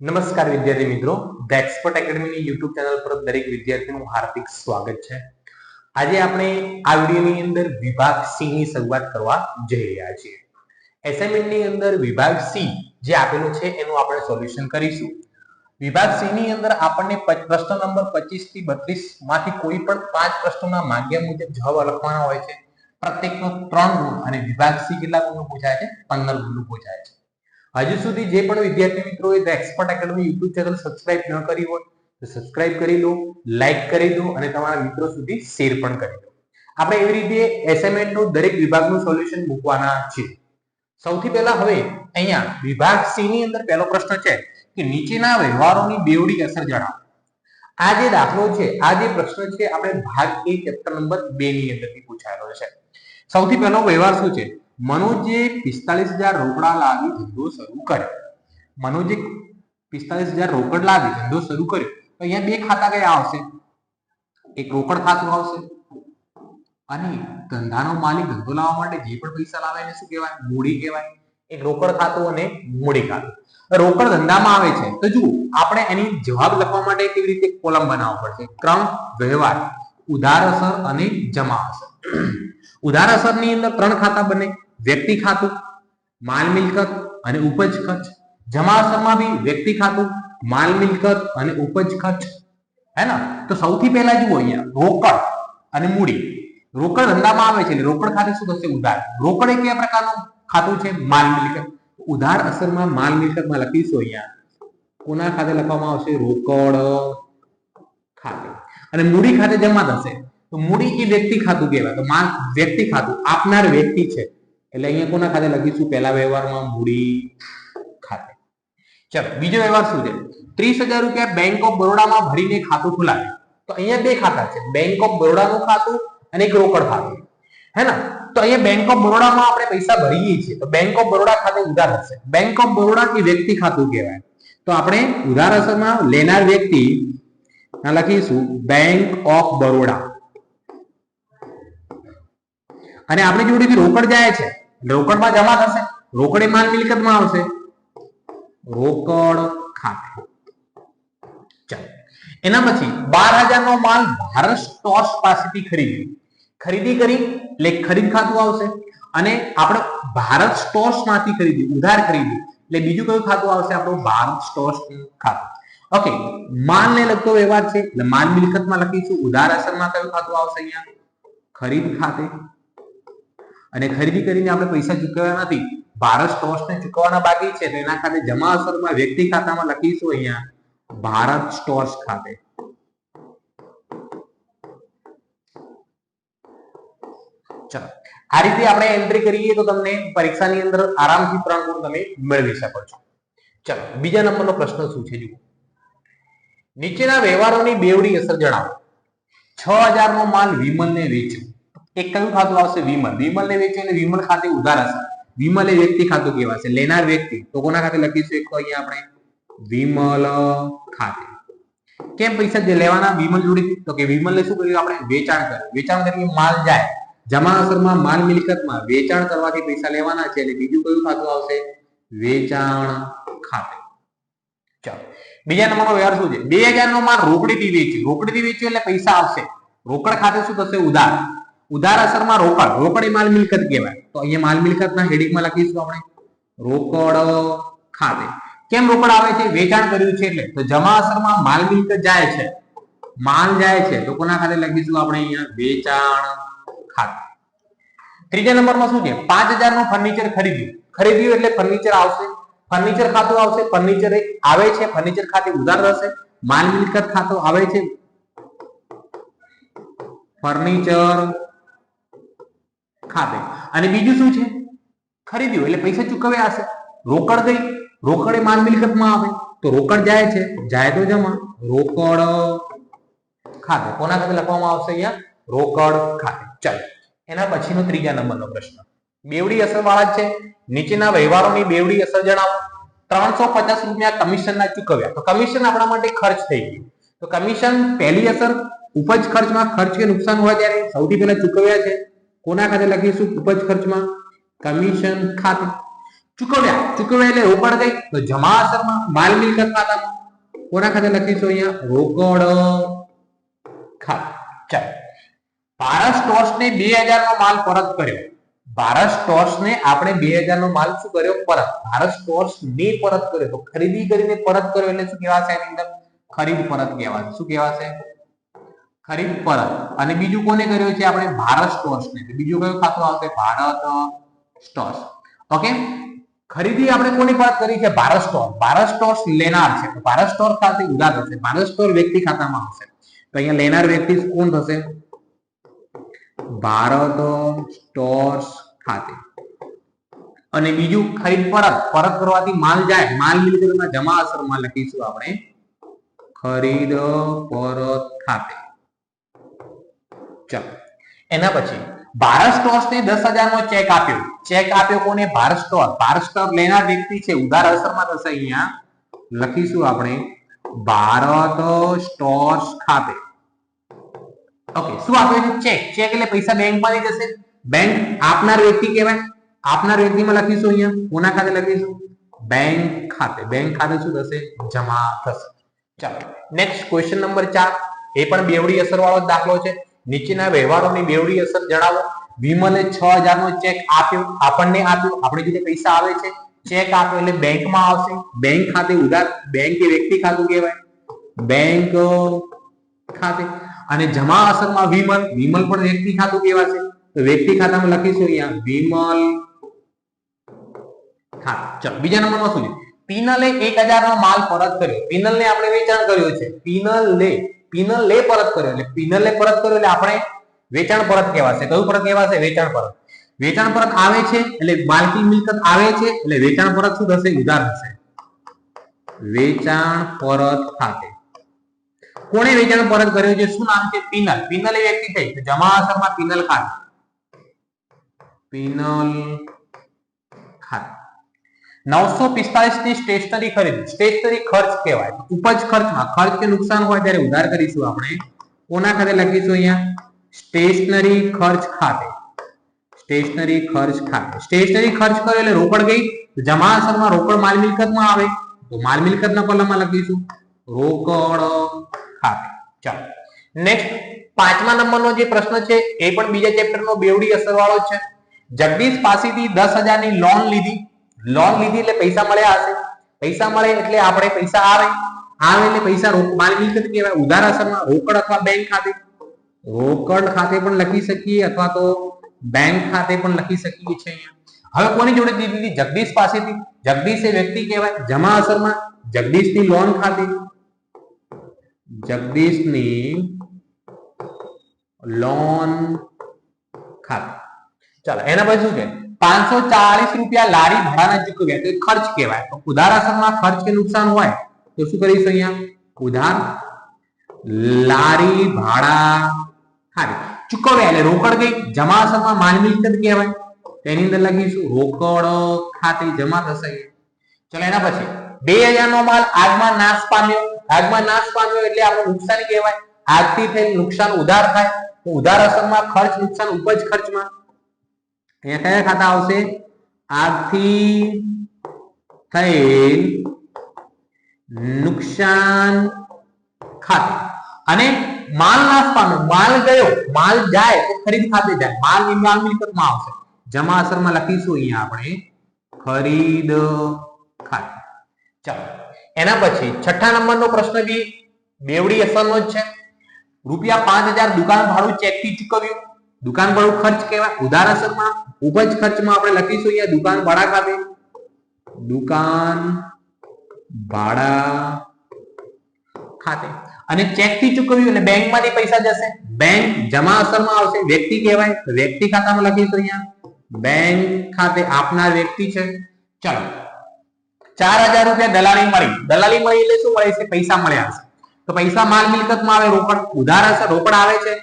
નમસ્કાર વિદ્યાર્થી મિત્રો, ધ એક્સપર્ટ એકેડમીની યુટ્યુબ ચેનલ પર દરેક વિદ્યાર્થીનું હાર્દિક સ્વાગત છે. આજે આપણે આ વિડીયોની અંદર વિભાગ સી ની શરૂઆત કરવા જઈ રહ્યા છીએ. એસાઇનમેન્ટની અંદર વિભાગ સી જે આપેલું છે એનું આપણે સોલ્યુશન કરીશું. વિભાગ સી ની અંદર આપણને પ્રશ્ન નંબર 25 થી 32 માંથી કોઈ પણ 5 પ્રશ્નોના માગ્યા મુજબ જવાબ લખવાના હોય છે. પ્રત્યેકનો 3 ગુણ અને વિભાગ સી કેટલા ગુણનું પૂછાય છે? 15 ગુણનું પૂછાય છે. હજુ સુધી જે પણ વિદ્યાર્થી મિત્રોએ the expert academy YouTube channel subscribe ન કરી હોય તો સબસ્ક્રાઇબ કરી લો, લાઈક કરી દો અને તમારા મિત્રો સુધી શેર પણ કરી દો. આપણે એવી રીતે એસાઇનમેન્ટનું દરેક વિભાગનું સોલ્યુશન મૂકવાના છે. સૌથી પહેલા હવે અહીંયા વિભાગ સી ની અંદર પહેલો પ્રશ્ન છે કે નીચેના વ્યવહારોની બેવડી અસર જણાવો. આ જે દાખલો છે, આ જે પ્રશ્ન છે આપણે ભાગ એ ચેપ્ટર નંબર 2 ની અંદરથી પૂછાયેલો છે. સૌથી પહેલો વ્યવહાર શું છે? મનોજે 45,000 રોકડા લાવી ધંધો શરૂ કર્યો. મનોજે 45,000 રોકડ લાવી ધંધો શરૂ કર્યો. તો અહીંયા બે ખાતા કયા આવશે? એક રોકડ ખાતું આવશે અને ધંધાનો માલિક ધંધો લાવવા માટે જે પણ પૈસા લાવે એને શું કહેવાય? મૂડી કહેવાય. એક રોકડ ખાતું અને મૂડી ખાતું. રોકડ ધંધામાં આવે છે તો જુઓ, આપણે એની જવાબ લખવા માટે કેવી રીતે કોલમ બનાવવો પડશે? ક્રમ, વ્યવહાર, ઉધાર અસર અને જમા અસર. ઉધાર અસર ની અંદર 3 ખાતા બને: વ્યક્તિ ખાતું, માલ મિલકત અને ઉપજ ખર્ચ. જમા અસરમાં भी વ્યક્તિ ખાતું, માલ મિલકત અને ઉપજ ખર્ચ, હે ને? તો સૌથી પહેલા જુઓ અહીંયા રોકડ અને મૂડી. રોકડ ધંધામાં આવે છે એટલે રોકડ ખાતે શું થશે? ઉધાર. રોકડ એ કયા પ્રકારનું ખાતું છે? માલ મિલકત. ઉધાર અસરમાં માલ મિલકતમાં લખીશું અહીંયા કોના ખાતે લખવામાં આવશે? રોકડ ખાતે. અને મૂડી ખાતે જમા થશે તો મૂડી એ વ્યક્તિ ખાતું કહેવાય. તો માલ વ્યક્તિ ખાતું, આપનાર વ્યક્તિ છે એટલે અહીંયા કોના ખાતે લખીશું? પહેલા વ્યવહારમાં મૂડી ખાતે. ચલો, બીજો વ્યવહાર શું છે? 30,000 રૂપિયા બેંક ઓફ બરોડામાં ભરીને ખાતું ખોલાવ્યું. તો અહીંયા બે ખાતા છે, બેંક ઓફ બરોડાનું ખાતું અને એક રોકડ ખાતું, હે ને? તો અહીંયા બેંક ઓફ બરોડામાં આપણે પૈસા ભરીએ છીએ તો બેંક ઓફ બરોડા ખાતે ઉધાર હશે. બેંક ઓફ બરોડા એ વ્યક્તિ ખાતું કહેવાય. તો આપણે ઉધાર અસરમાં લેનાર વ્યક્તિ લખીશું બેંક ઓફ બરોડા. અને આપણે જોડેથી રોકડ જાય છે રોકડમાં જમા થશે. રોકડ એ માલ મિલકતમાં આવશે, રોકડ ખાતે. ચાલો, એના પછી 12,000 નો માલ ભારત સ્ટોર્સ પાસેથી ખરીદી કરી એટલે ખરીદ ખાતું આવશે. અને આપણે ભારત સ્ટોર્સ માંથી ખરીદી, ઉધાર ખરીદી એટલે બીજું કયું ખાતું આવશે? આપણું ભારત સ્ટોર્સ ખાતું. ઓકે, માલ ને લગતો વ્યવહાર છે એટલે માલ મિલકતમાં લખીશું. ઉધાર અસરમાં કયું ખાતું આવશે? અહીંયા ખરીદ ખાતે. અને ખરીદી કરીને આપણે પૈસા ચૂકવ્યા નથી, ભારત સ્ટોર્સ ને ચૂકવવાના બાકી છે તો એના ખાતે જમા અસરમાં વ્યક્તિ ખાતામાં લખીશું અહીંયા ભારત સ્ટોર્સ ખાતે. ચલો, આ રીતે આપણે એન્ટ્રી કરીએ તો તમને પરીક્ષાની અંદર આરામથી 3 ગુણ તમે મેળવી શકો છો. ચલો, બીજા નંબરનો પ્રશ્ન શું છે? જુઓ, નીચેના વ્યવહારોની બેવડી અસર જણાવો. 6,000 નો માલ વિમલને વેચ્યો. એક કયું ખાતું આવશે? વિમલ. વિમલને વેચ્યો એટલે વિમલ ખાતે ઉધાર હશે. વિમલ એ વ્યક્તિ ખાતું કહેવાશે, લેનાર વ્યક્તિ. તો કોના ખાતે લખીશું? એક તો અહીંયા આપણે વિમલ ખાતે. કેમ પૈસા લેવાના વિમલ જોડે? તો કે વિમલને શું કર્યું? આપણે વેચાણ કર્યું. વેચાણ કરીએ માલ જાય. જમા અસરમાં માલ મિલકતમાં વેચાણ કરવાથી પૈસા લેવાના છે એટલે બીજું કયું ખાતું આવશે? વેચાણ ખાતે. ચાલો, બીજા નંબરનો વ્યવહાર શું છે? 2,000 નો માલ રોકડીથી વેચ્યો. રોકડીથી વેચ્યો એટલે પૈસા આવશે. રોકડ ખાતે શું થશે? ઉધાર. ઉધાર અસરમાં રોકડ. રોકડ એ માલ મિલકત કહેવાય. તો અહીંયા માલ મિલકતના હેડિંગમાં લખીશું આપણે રોકડ ખાતે. કેમ રોકડ આવે છે? વેચાણ કર્યું છે એટલે. તો જમા અસરમાં માલ મિલકત જાય છે, માલ જાય છે તો કોના ખાતે લખીશું આપણે? અહીંયા વેચાણ ખાતે. ત્રીજા નંબરમાં શું છે? 5,000 નું ફર્નિચર ખરીદ્યું એટલે ફર્નિચર આવશે, ફર્નિચર ખાતું આવશે. ફર્નિચર આવે છે, ફર્નિચર ખાતે ઉધાર રહેશે. માલ મિલકત ખાતું આવે છે, ફર્નિચર ખાતે. અને બીજું શું છે? ખરીદ્યું એટલે પૈસા ચૂકવ્યા હશે. રોકડ ગઈ, રોકડ એ માલ મિલકતમાં આવે તો રોકડ જાય છે, જાય તો જમા, રોકડ ખાતે. કોના ખાતે લખવામાં આવશે? અહીંયા રોકડ ખાતે. ચાલો, એના પછીનો ત્રીજા નંબરનો પ્રશ્ન બેવડી અસર વાળા છે. નીચેના વ્યવહારોની બેવડી અસર જણાવો. 350 રૂપિયા કમિશનના ચૂકવ્યા. તો કમિશન આપણા માટે ખર્ચ થઈ ગયું. તો કમિશન પહેલી અસર ઉપજ ખર્ચમાં ખર્ચ કે નુકસાન હોય ત્યારે સૌથી પહેલા ચૂકવ્યા છે. કોના ખાતે લખીશું? ઉપજ ખર્ચમાં, કમિશન ખાતે. ચૂકવ્યા એટલે રોકડ ગઈ તો જમા અસરમાં માલ મિલકત ખાતામાં કોના ખાતે લખીશું અહીંયા રોકડ ખાતે. ચાલો, ભારત સ્ટોર્સ ને 2000 નો માલ પરત કર્યો. ભારત સ્ટોર્સ ને આપણે 2000 નો માલ શું કર્યો? પરત. ભારત સ્ટોર્સ ને પરત કર્યો તો ખરીદી કરીને પરત કર્યો એટલે શું કહેવાશે? એની અંદર ખરીદ પરત કહેવાશે. શું કહેવાશે? ખરીદ પરત. અને બીજું કોને કર્યું છે? આપણે ભારત સ્ટોર્સ ને. બીજું કયું ખાતું આવશે? ભારત સ્ટોર્સ. ઓકે, ખરીદી આપણે કોની પરત કરી છે? ભારત સ્ટોર. ભારત સ્ટોર્સ લેનાર છે તો ભારત સ્ટોર ખાતે ઉધાર થશે. ભારત સ્ટોર વ્યક્તિ ખાતામાં આવશે તો અહીંયા લેનાર વ્યક્તિ કોણ થશે? ભારત સ્ટોર્સ ખાતે. અને બીજું ખરીદ પરત કરવાથી માલ જાય, માલ મિલકતમાં જમા અસરમાં લખીશું આપણે ખરીદ પરત ખાતે. ચાલો, એના પછી ભારત સ્ટોર્સ ને 10,000 નો ચેક આપ્યો. ચેક આપ્યો કોને? ભારત સ્ટોર. ભારત સ્ટોર લેનાર વ્યક્તિ છે, ઉધાર અસરમાં થશે. અહીંયા લખીશું આપણે ભારત સ્ટોર્સ ખાતે. ઓકે, શું આપ્યું છે? ચેક. ચેક એટલે પૈસા બેંકમાંથી જશે. બેંક આપનાર વ્યક્તિ કહેવાય. આપનાર વ્યક્તિમાં લખીશું અહીંયા કોના ખાતે લખીશું? બેંક ખાતે. બેંક ખાતે શું થશે? જમા થશે. ચાલો, નેક્સ્ટ ક્વેશ્ચન નંબર 4. એ પણ બેવડી અસર વાળો દાખલો છે. નીચેના વ્યવહારોની બેવડી અસર જણાવો. વિમલે 6,000 નો ચેક આપ્યો, આપણને આપ્યો, આપણે જોડે પૈસા આવે છે. ચેક આપ્યો એટલે બેંકમાં આવશે. બેંક ખાતે ઉધાર. બેંક એ વ્યક્તિ ખાતું કહેવાય. બેંક ખાતે. અને જમા અસરમાં વિમલ. વિમલ પણ વ્યક્તિ ખાતું કહેવાશે તો વ્યક્તિ ખાતામાં લખીશું અહીંયા વિમલ ખાતું. ચલો, બીજા નંબરમાં શું છે? પિનલે 1,000 નો માલ પરત કર્યો. પિનલને આપણે વેચાણ કર્યું છે. પિનલે પરત કર્યો એટલે પિનલે પરત કર્યો એટલે આપણે વેચાણ પરત કહેવાશે. કયું પરત કહેવાશે? વેચાણ પરત. વેચાણ પરત આવે છે એટલે માલકી મિલકત આવે છે એટલે વેચાણ પરત શું થશે? ઉધાર થશે. વેચાણ પરત ખાતે. કોણે વેચાણ પરત કર્યું છે? શું નામ છે? પિનલ. પિનલ એ વ્યક્તિ થઈ તો જમા અસરમાં પિનલ ખાતે. પિનલ ખાતે. 945 ની સ્ટેશનરી ખરીદી. સ્ટેશનરી ખર્ચ કહેવાય. ઉપજ ખર્ચમાં ખર્ચ કે નુકસાન હોય ત્યારે ઉધાર કરીશું આપણે. કોના ખાતે લખીશું અહીંયા? સ્ટેશનરી ખર્ચ ખાતે. સ્ટેશનરી ખર્ચ ખાતે. સ્ટેશનરી ખર્ચ કર્યો એટલે રોકડ ગઈ તો જમા અસરમાં રોકડ માલ મિલકતમાં આવે તો માલ મિલકતના કોલમમાં લખીશું રોકડ ખાતે. ચાલો, નેક્સ્ટ 5મા નંબરનો જે પ્રશ્ન છે એ પણ બીજા ચેપ્ટરનો બેવડી અસર વાળો છે. જગદીશ પાસેથી 10,000 ની લોન લીધી. લોન લીધી એટલે પૈસા મળ્યા હશે. પૈસા મળે એટલે આપણે પૈસા આવે એટલે પૈસા માલ મિલકત કહેવાય. ઉધાર અસરમાં રોકડ અથવા બેંક ખાતે. રોકડ ખાતે પણ લખી શકીએ અથવા તો બેંક ખાતે પણ લખી શકીએ છીએ. હવે કોની જોડે લીધી? જગદીશ પાસેથી. જગદીશ એ વ્યક્તિ કહેવાય. જમા અસરમાં જગદીશની લોન ખાતે. જગદીશની લોન ખાતે. ચાલો, એના પછી શું છે? 540 રૂપિયા લારી ભાડાના ચૂકવ્યા તો ખર્ચ કહેવાય. તો ઉધાર અસરમાં ખર્ચ કે નુકસાન હોય તો શું કરીશું? અહીંયા ઉધાર લારી ભાડા ખાતે. ચૂકવ્યા એટલે રોકડ ગઈ. જમા અસરમાં માલ મિલકત કહેવાય. તેની અંદર લખીશું રોકડ ખાતે જમા થશે. ચલો, એના પછી 2000 નો માલ આગમાં નાશ પામ્યો. આગમાં નાશ પામ્યો એટલે આપણે નુકસાન કહેવાય. આગથી થયેલ નુકસાન ઉધાર થાય તો ઉધાર અસરમાં ખર્ચ નુકસાન ઉપજ ખર્ચમાં. અહીંયા કયા ખાતા આવશે? આગથી થયેલ નુકસાન ખાતે. અને માલ નાશ પામ્યો, માલ ગયો, માલ જાય તો ખરીદ ખાતે જાય. માલ મિલકતમાં આવશે. જમા અસરમાં લખીશું અહીંયા આપણે ખરીદ ખાતે. ચાલો, એના પછી 6થા નંબરનો પ્રશ્ન બી બેવડી અસરનો જ છે. રૂપિયા 5,000 દુકાન ભાડું ચેકથી ચૂકવ્યું. દુકાન ભાડું ખર્ચ કહેવાય. ઉધાર અસરમાં ઉપજ ખર્ચમાં આપણે લખીશું અહીંયા દુકાન ભાડા ખાતે. દુકાન ભાડા ખાતે. અને ચેકથી ચૂકવ્યું એટલે બેંકમાંથી પૈસા જશે. બેંક જમા અસરમાં આવશે. વ્યક્તિ કહેવાય તો વ્યક્તિ ખાતામાં લખીશું અહીંયા બેંક ખાતે. આપનાર વ્યક્તિ છે. ચાલો, 4,000 રૂપિયા દલાલી મળી. દલાલી મળી એટલે શું મળે છે? પૈસા મળ્યા હશે. તો પૈસા માલ મિલકતમાં આવે. રોકડ. ઉધાર હશે. રોકડ આવે છે.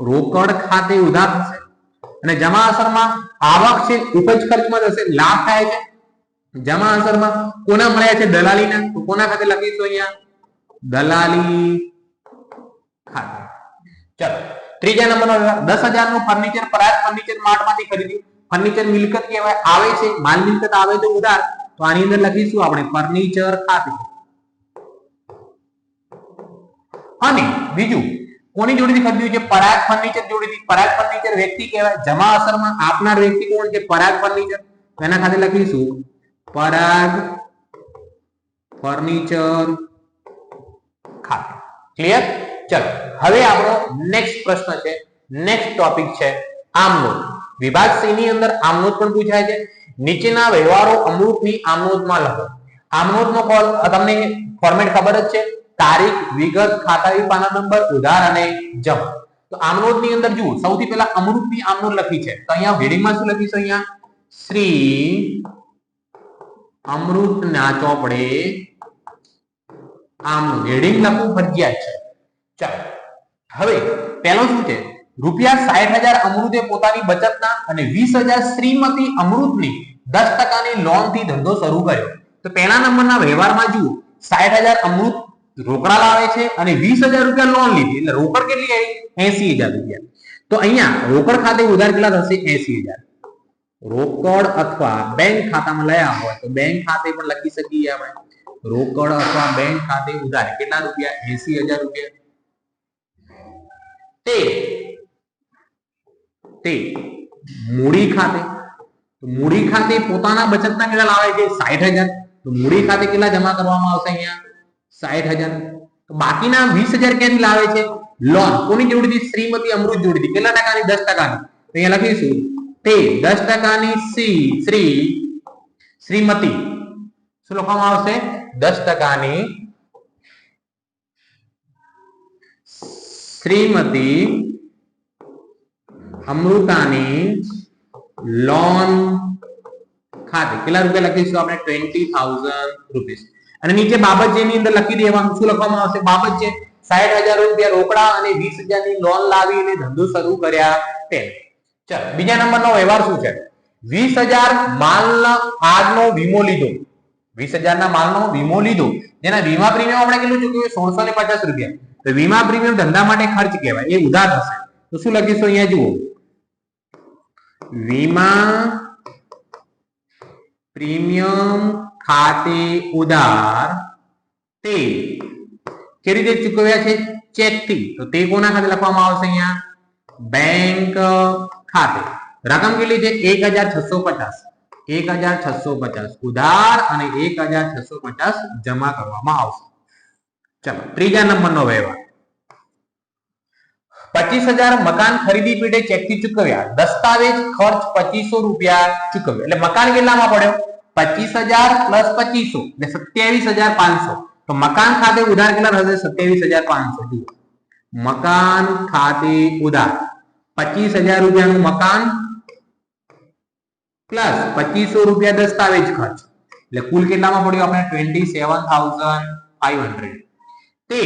રોકડ ખાતે ઉધાર થશે. અને જમા અસરમાં આવક છે. ઉપજ ખર્ચમાં જશે. લાભ થાય છે. જમા અસરમાં કોના મળ્યા છે? દલાલીના. તો કોના ખાતે લખીશું અહીંયા દલાલી ખાતે. ચલો, ત્રીજા નંબરનો 10,000 નું ફર્નિચર પરાગ ફર્નિચર માર્ટમાંથી ખરીદ્યું. ફર્નિચર મિલકત કહેવાય, આવે છે માલ મિલકત આવે તો ઉધાર, તો આની અંદર લખીશું આપણે ફર્નિચર ખાતે. અને બીજું કોની જોડેથી ખરીદ્યું છે? પરાગ ફર્નિચર જોડેથી. પરાગ ફર્નિચર વ્યક્તિ કહેવાય, જમા અસરમાં આપનાર વ્યક્તિ કોણ છે? પરાગ ફર્નિચર. એના ખાતે લખીશું પરાગ ફર્નિચર ખાતે. ક્લિયર? ચલો હવે આપણો નેક્સ્ટ પ્રશ્ન છે, નેક્સ્ટ ટોપિક છે આમનોંધ. વિભાગ સી ની અંદર આમનોંધ પણ પૂછાય છે. નીચેના વ્યવહારો અમૃતની આમનોંધમાં લખો. આમનોંધનો કોલ તમને ફોર્મેટ ખબર જ છે, તારીખ, વિગત, ખાતાવી પાના નંબર, ઉધાર અને જમા. તો આમનોંધની અંદર જુઓ, સૌથી પહેલા અમૃતની આમનોંધ લખી છે, તો અહીંયા હેડિંગમાં શું લખીશું? અહીંયા શ્રી અમૃતના ચોપડે આમનોંધ. હેડિંગ લખવું ફરજિયાત છે. ચાલો હવે પહેલો શું છે? રૂપિયા 60,000 અમૃતે પોતાની બચતના અને 20,000 શ્રીમતી અમૃતની 10% લોન થી ધંધો શરૂ કર્યો. તો પહેલા નંબરના વ્યવહારમાં જુઓ, 60,000 અમૃત રોકડા લાવે છે અને 20,000 રૂપિયા લોન લીધી, એટલે રોકડ કેટલી આવી? 80,000 રૂપિયા. તો અહીંયા રોકડ ખાતે ઉધાર કેટલા થશે? 80,000. રોકડ અથવા બેંક ખાતામાં લયા હોય તો બેંક ખાતે પણ લખી શકીએ આપણે. રોકડ અથવા બેંક ખાતે ઉધાર કેટલા રૂપિયા? 80,000 રૂપિયા. તે મૂડી ખાતે, તો મૂડી ખાતે પોતાના બચતના કેટલા લાવે છે? 60,000. તો મૂડી ખાતે કેટલા જમા કરવામાં આવશે? અહીંયા 60,000. તો બાકીના 20,000 ક્યાંથી લાવે છે? લોન. કોની જોડેથી? શ્રીમતી અમૃત જોડેથી. કેટલા ટકાની? 10%. તો અહીંયા લખીશું તે 10%ની શ્રીમતી. શું લખવામાં આવશે? 10%ની શ્રીમતી અમૃતાની લોન ખાતે કેટલા રૂપિયા લખીશું આપણે? 20,000 રૂપિયા. અને નીચે બાબત જેની અંદર લખી દેવાનું. શું લખવામાં આવશે? બાબત છે 60,000 રૂપિયા રોકડા અને 20,000 ની લોન લાવીને ધંધો શરૂ કર્યા તેમ. ચાલો બીજા નંબરનો વ્યવહાર શું છે? 20,000 માલના આજનો વીમો લીધો. 20,000 ના માલનો વીમો લીધો, જેના વીમા પ્રીમિયમ આપણે કેટલું ચૂકવ્યું? 1,650 રૂપિયા. તો વીમા પ્રીમિયમ ધંધા માટે ખર્ચ કહેવાય, એ ઉધાર થશે. તો શું લખીશું? અહીંયા જુઓ, વીમા પ્રીમિયમ ખાતે ઉધાર તે કેવી રીતે ચૂકવ્યા છે? ચેકથી. તો તે કોના ખાતે લખવામાં આવશે? અહીંયા બેંક ખાતે. રકમ કેટલી છે? 1,650. 1,650 ઉધાર અને 1,650 જમા કરવામાં આવશે. ચલો ત્રીજા નંબરનો વ્યવહાર, 25,000 મકાન ખરીદી પેટે ચેકથી ચૂકવ્યા. દસ્તાવેજ ખર્ચ 2,500 રૂપિયા ચૂકવ્યો. એટલે મકાન કેટલામાં પડ્યો? 25,000 પ્લસ 2,500 એટલે 27,500. તો મકાન ખાતે ઉધાર કેટલા થશે? 27,500. જુઓ, મકાન ખાતે ઉધાર 25,000 રૂપિયાનું મકાન પ્લસ 2,500 રૂપિયા દસ્તાવેજ ખર્ચ, એટલે કુલ કેટલામાં પડ્યો આપણે? 27,500. તે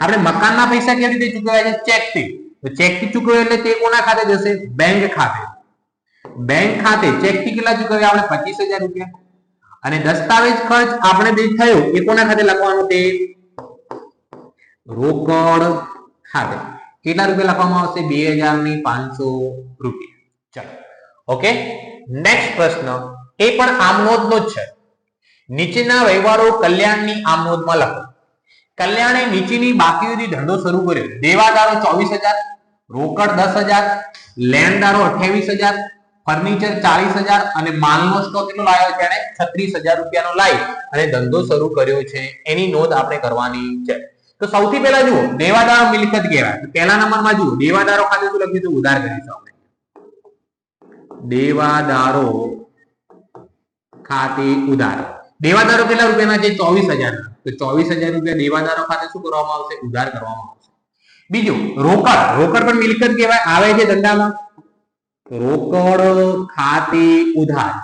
આપણે મકાનના પૈસા કેવી રીતે ચૂકવ્યા છે? ચેકથી. તો ચેકથી ચૂકવ્યો એટલે તે કોના ખાતે જશે? બેંક ખાતે. બેંક ખાતે ચેકથી કેટલા ચૂકવ્યા આપણે? 25,000 રૂપિયા. અને દસ્તાવેજ ખર્ચ આપણે જે થયો એ કોના ખાતે લખવાનું? તે રોકડ ખાતે. કેટલા રૂપિયા લખવામાં આવશે? 2,500 રૂપિયા. ચાલો ઓકે. નેક્સ્ટ પ્રશ્ન એ પણ આમનોંધનો જ છે. નીચેના વ્યવહારો કલ્યાણની આમનોંધમાં લખો. કલ્યાણે નીચેની બાકીઓથી ધંધો શરૂ કર્યો. દેવાદારો 24,000, રોકડ 10,000, લેણદારો 28,000, ફર્નિચર 40,000 અને માલનો સ્ટોક કેટલો લાવ્યો છે? એને 36,000 રૂપિયાનો લાવી અને ધંધો શરૂ કર્યો છે. એની નોંધ આપણે કરવાની છે. તો સૌથી પહેલા જુઓ, દેવાદારો મિલકત કહેવાય. તો પહેલા નંબરમાં જુઓ, દેવાદારો ખાતે શું લખ્યું? ઉધાર કરીશું આપણે. દેવાદારો ખાતે ઉધાર. દેવાદારો કેટલા રૂપિયાના છે? 24,000. તો 24,000 રૂપિયા દેવાદારો ખાતે શું કરવામાં આવશે? ઉધાર કરવામાં આવશે. બીજું રોકડ. રોકડ પણ મિલકત કહેવાય, આવે છે ધંધામાં. રોકડ ખાતે ઉધાર.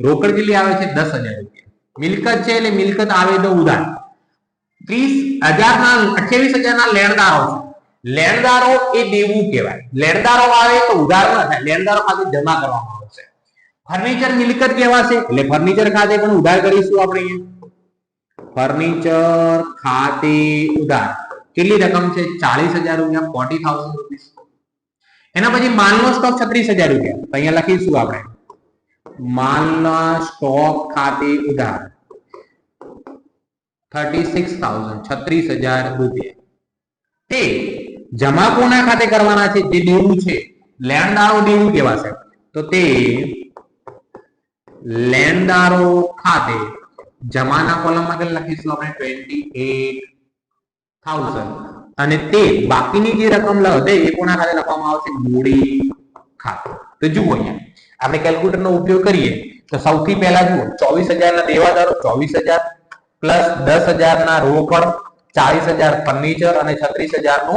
રોકડ કેટલી આવે છે? 10,000 રૂપિયા. મિલકત છે એટલે મિલકત આવે તો ઉધાર. 28,000 ના લેણદારો છે. લેણદારો એ દેવું કહેવાય. લેણદારો આવે તો ઉધાર ન થાય, લેણદારો ખાતે જમા કરવામાં આવશે. ફર્નિચર મિલકત કહેવાશે એટલે ફર્નિચર ખાતે પણ ઉધાર કરીશું આપણે. ફર્નિચર ખાતે ઉધાર કેટલી રકમ છે? 40,000 રૂપિયા, 40,000 રૂપીસ. એના પછી માલનો સ્ટોક 36,000 રૂપિયા, તો અહીંયા લખીશું આપણે માલના સ્ટોક ખાતે ઉધાર 36,000 રૂપિયા. તે જમા કોના ખાતે કરવાના છે? જે દેવું છે, લેણદારો દેવું કહેવાશે, તો તે લેણદારો ખાતે જમાના કોલમમાં કે લખીશું આપણે 28,000 અને તે બાકીની જે રકમ હશે એ કોના ખાતે લખવામાં આવશે? મૂડી ખાતે. તો જુઓ અહીંયા આપણે કેલ્ક્યુલેટર નો ઉપયોગ કરીએ તો સૌથી પહેલા જુઓ 24,000 ના દેવાદારો 24,000 પ્લસ 10,000 ના રોકડ, 40,000 ફર્નિચર અને 36,000 નો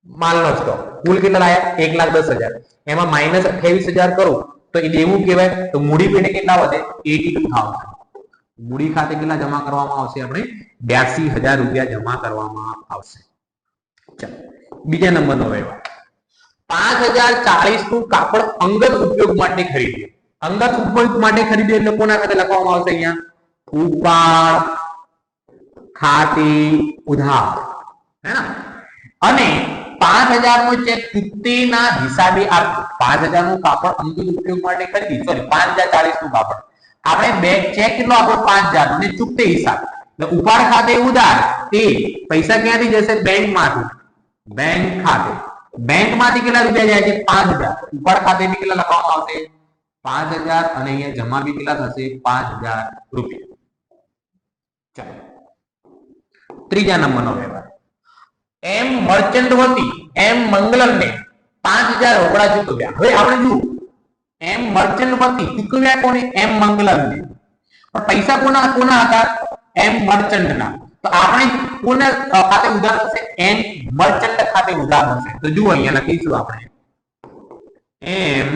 માલનો સ્ટોક, કુલ કેટલા આવ્યા? 1,10,000. એમાં માઇનસ 28,000 કરો તો એ દેવું કહેવાય. તો મૂડી પેટે કેટલા વધે? 82,000. મૂડી ખાતે કેટલા જમા કરવામાં આવશે? આપણે 82,000 રૂપિયા જમા કરવામાં આવશે. ચાલો બીજા નંબરનો વ્યવહાર 5,040 નું કાપડ અંગત ઉપયોગ માટે ખરીદ્યું. અંગત ઉપયોગ માટે ખરીદ્યું એટલે કોના ખાતે લખવામાં આવશે? અહીંયા ઉપાડ ખાતે ઉધાર, હે ને? અને 5,000 નો ચેક ચૂકતીના હિસાબે આપ્યો. 5,000 નું કાપડ અંગત ઉપયોગ માટે ખરીદ્યું, સોરી 5,040 નું કાપડ આપણે બેંક ચેક કેટલો આપણો? 5,000 અને ચૂકતે હિસાબ એટલે ઉપાડ ખાતે ઉધાર. તે પૈસા ક્યાંથી જશે? બેંક માંથી. બેંક ખાતે, બેંક માંથી કેટલા રૂપિયા જાય છે? 5,000. ઉપાડ ખાતે બી કેટલા લખવામાં આવશે? 5,000 અને અહીંયા જમા બી કેટલા થશે? 5,000 રૂપિયા. ચાલો ત્રીજા નંબરનો વ્યવહાર એમ મર્ચન્ટ વતી એમ મંગલમને 5,000 રોકડા ચૂકવ્યા. હવે આપણે જુઓ એમ મર્ચન્ટ વતી ચૂકવ્યા કોને? એમ મંગલમને. પણ પૈસા કોના કોના હતા? એમ મર્ચન્ટ ના. તો આપણે કોના ખાતે ઉધાર થશે? એમ મર્ચન્ટ ખાતે ઉધાર થશે. તો જુઓ અહીંયા લખીશું આપણે એમ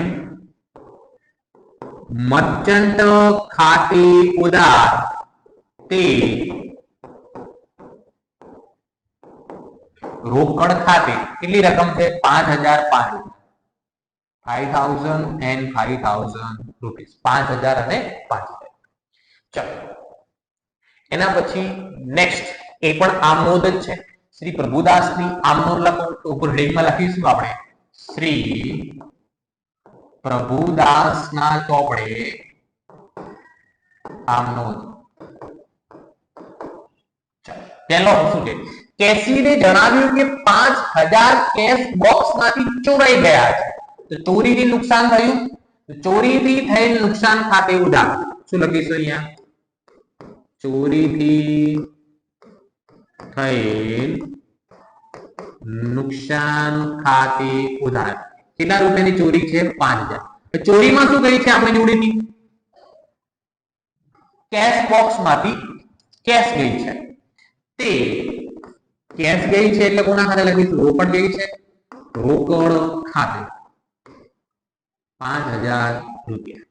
મર્ચન્ટ ખાતે ઉધાર તે રોકડ ખાતે કેટલી રકમ છે? 5,005 રૂપીસ. 5,000 અને 5,000. ચાલો એના પછી નેક્સ્ટ એ પણ આમનોંધ જ છે. શ્રી પ્રભુદાસની આમનોંધ લખો તો ઉપર હેડિંગમાં લખીશું આપણે શ્રી પ્રભુદાસના ચોપડે આમનોંધ. પહેલો શું છે? કેસીને જણાવ્યું કે 5,000 કેશ બોક્સમાંથી ચોરાઈ ગયા છે. તો ચોરીથી નુકસાન થયું, ચોરીથી થયેલ નુકસાન ખાતે ઉધાર. શું લખીશું અહીંયા? ચોરીથી થયેલ નુકસાન ખાતે ઉધાર. કેટલા રૂપિયાની ચોરી છે? 5,000. ચોરીમાં શું કરી છે આપણે જોડીની? કેશ બોક્સ માંથી કેશ ગઈ છે. તે કેશ ગઈ છે એટલે કોના ખાતે લખીશું? રોકડ ગઈ છે, રોકડ ખાતે 5,000 રૂપિયા.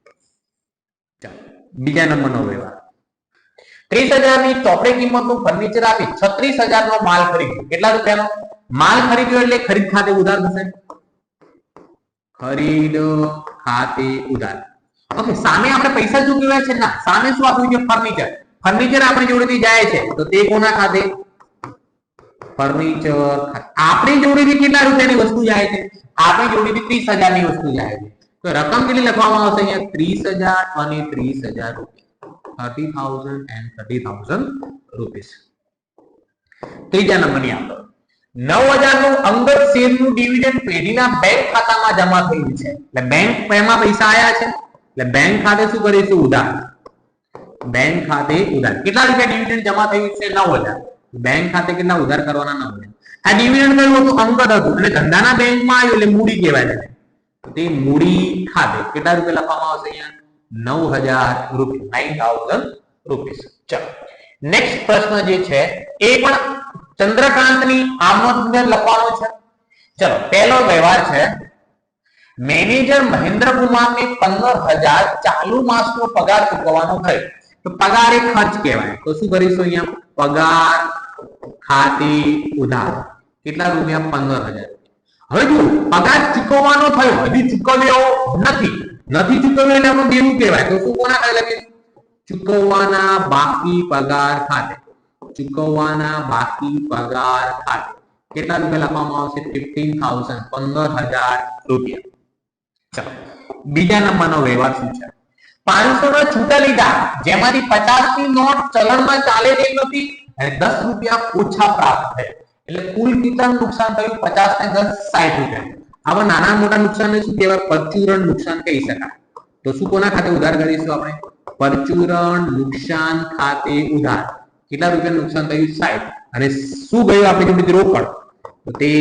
ચાલો બીજા નંબરનો વ્યવહાર 30,000 ની ચોપડે કિંમતનું ફર્નિચર આપી 36,000 નો માલ ખરીદ્યો. કેટલા રૂપિયાનો માલ ખરીદ્યો? એટલે ખરીદ ખાતે ઉધાર થશે. ખરીદ ખાતે ઉધાર. ઓકે, સામે આપણે પૈસા ચૂકવ્યા છે ના, સામે શું આપ્યું છે? ફર્નિચર. ફર્નિચર આપણી જોડેથી જાય છે તો તે કોના ખાતે? ફર્નિચર ખાતે. આપણી જોડેથી કેટલા રૂપિયાની વસ્તુ જાય છે? આપણી જોડેથી 30,000 ની વસ્તુ જાય છે. તો રકમ કેટલી લખવામાં આવશે અહીંયા? 30,000 અને 30,000 રૂપિયા. 30,000 and 30,000 રૂપીસ. ત્રીજા નંબરની આપણે 9,000 નું અંગત શેરનું ડિવિડન્ડ પેઢીના બેંક ખાતામાં જમા થયું છે. એટલે બેંક એમાં પૈસા આયા છે એટલે બેંક ખાતે શું કરીશું? ઉધાર. બેંક ખાતે ઉધાર. કેટલા રૂપિયા ડિવિડન્ડ જમા થયું છે? 9,000. બેંક ખાતે કેટલા ઉધાર કરવાના? 9,000. આ ડિવિડન્ડ કયું હતું? અંગત હતું અને ધંધાના બેંકમાં આવ્યું એટલે મૂડી કહેવાય છે. તે મૂડી ખાતે કેટલા રૂપિયા લખવામાં આવશે અહીંયા? 9,000 રૂપિયા. 9,000 રૂપીસ. ચલો નેક્સ્ટ પ્રશ્ન જે છે એ પણ ચંદ્રકાંતની આમનોંધ અંદર લખવાનો છે. ચલો પહેલો વ્યવહાર છે મેનેજર મહેન્દ્ર કુમારને 15,000 ચાલુ માસનો પગાર ચૂકવવાનો થયો. તો પગાર એ ખર્ચ કહેવાય. તો શું કરીશું અહીંયા? પગાર ખાતે ઉધાર. કેટલા રૂપિયા? 15,000. હવે જો પગાર ચૂકવવાનો થયો, હજી ચૂકવ્યો નથી ચૂકવ્યો એટલે આપણું દેવું કહેવાય. તો શું કોના ખાતે લખીશું? ચૂકવવાના બાકી પગાર ખાતે. ચૂકવવાના બાકી પગાર ખાતે કેટલા રૂપિયા લખવામાં આવશે 15,000 15,000 રૂપિયા. ચલો બીજા નંબરનો વ્યવહાર શું છે 500 ના છૂટા લીધા જેમાંથી 50 ની નોટ ચલણમાં ચાલે તેમ નથી અને 10 રૂપિયા ઓછા પ્રાપ્ત થયા એટલે કુલ કેટલાનું નુકસાન થયું 50 ને 10 60 રૂપિયા. આવા નાના મોટા નુકસાનને શું કહેવાય પરચુરણ નુકસાન કહી શકાય. તો શું કોના ખાતે ઉધાર કરીશું આપણે પરચુરણ નુકસાન ખાતે ઉધાર. કેટલા રૂપિયા નુકસાન થયું 60 અને શું ગયું આપણી જોડે રોકડ તો તે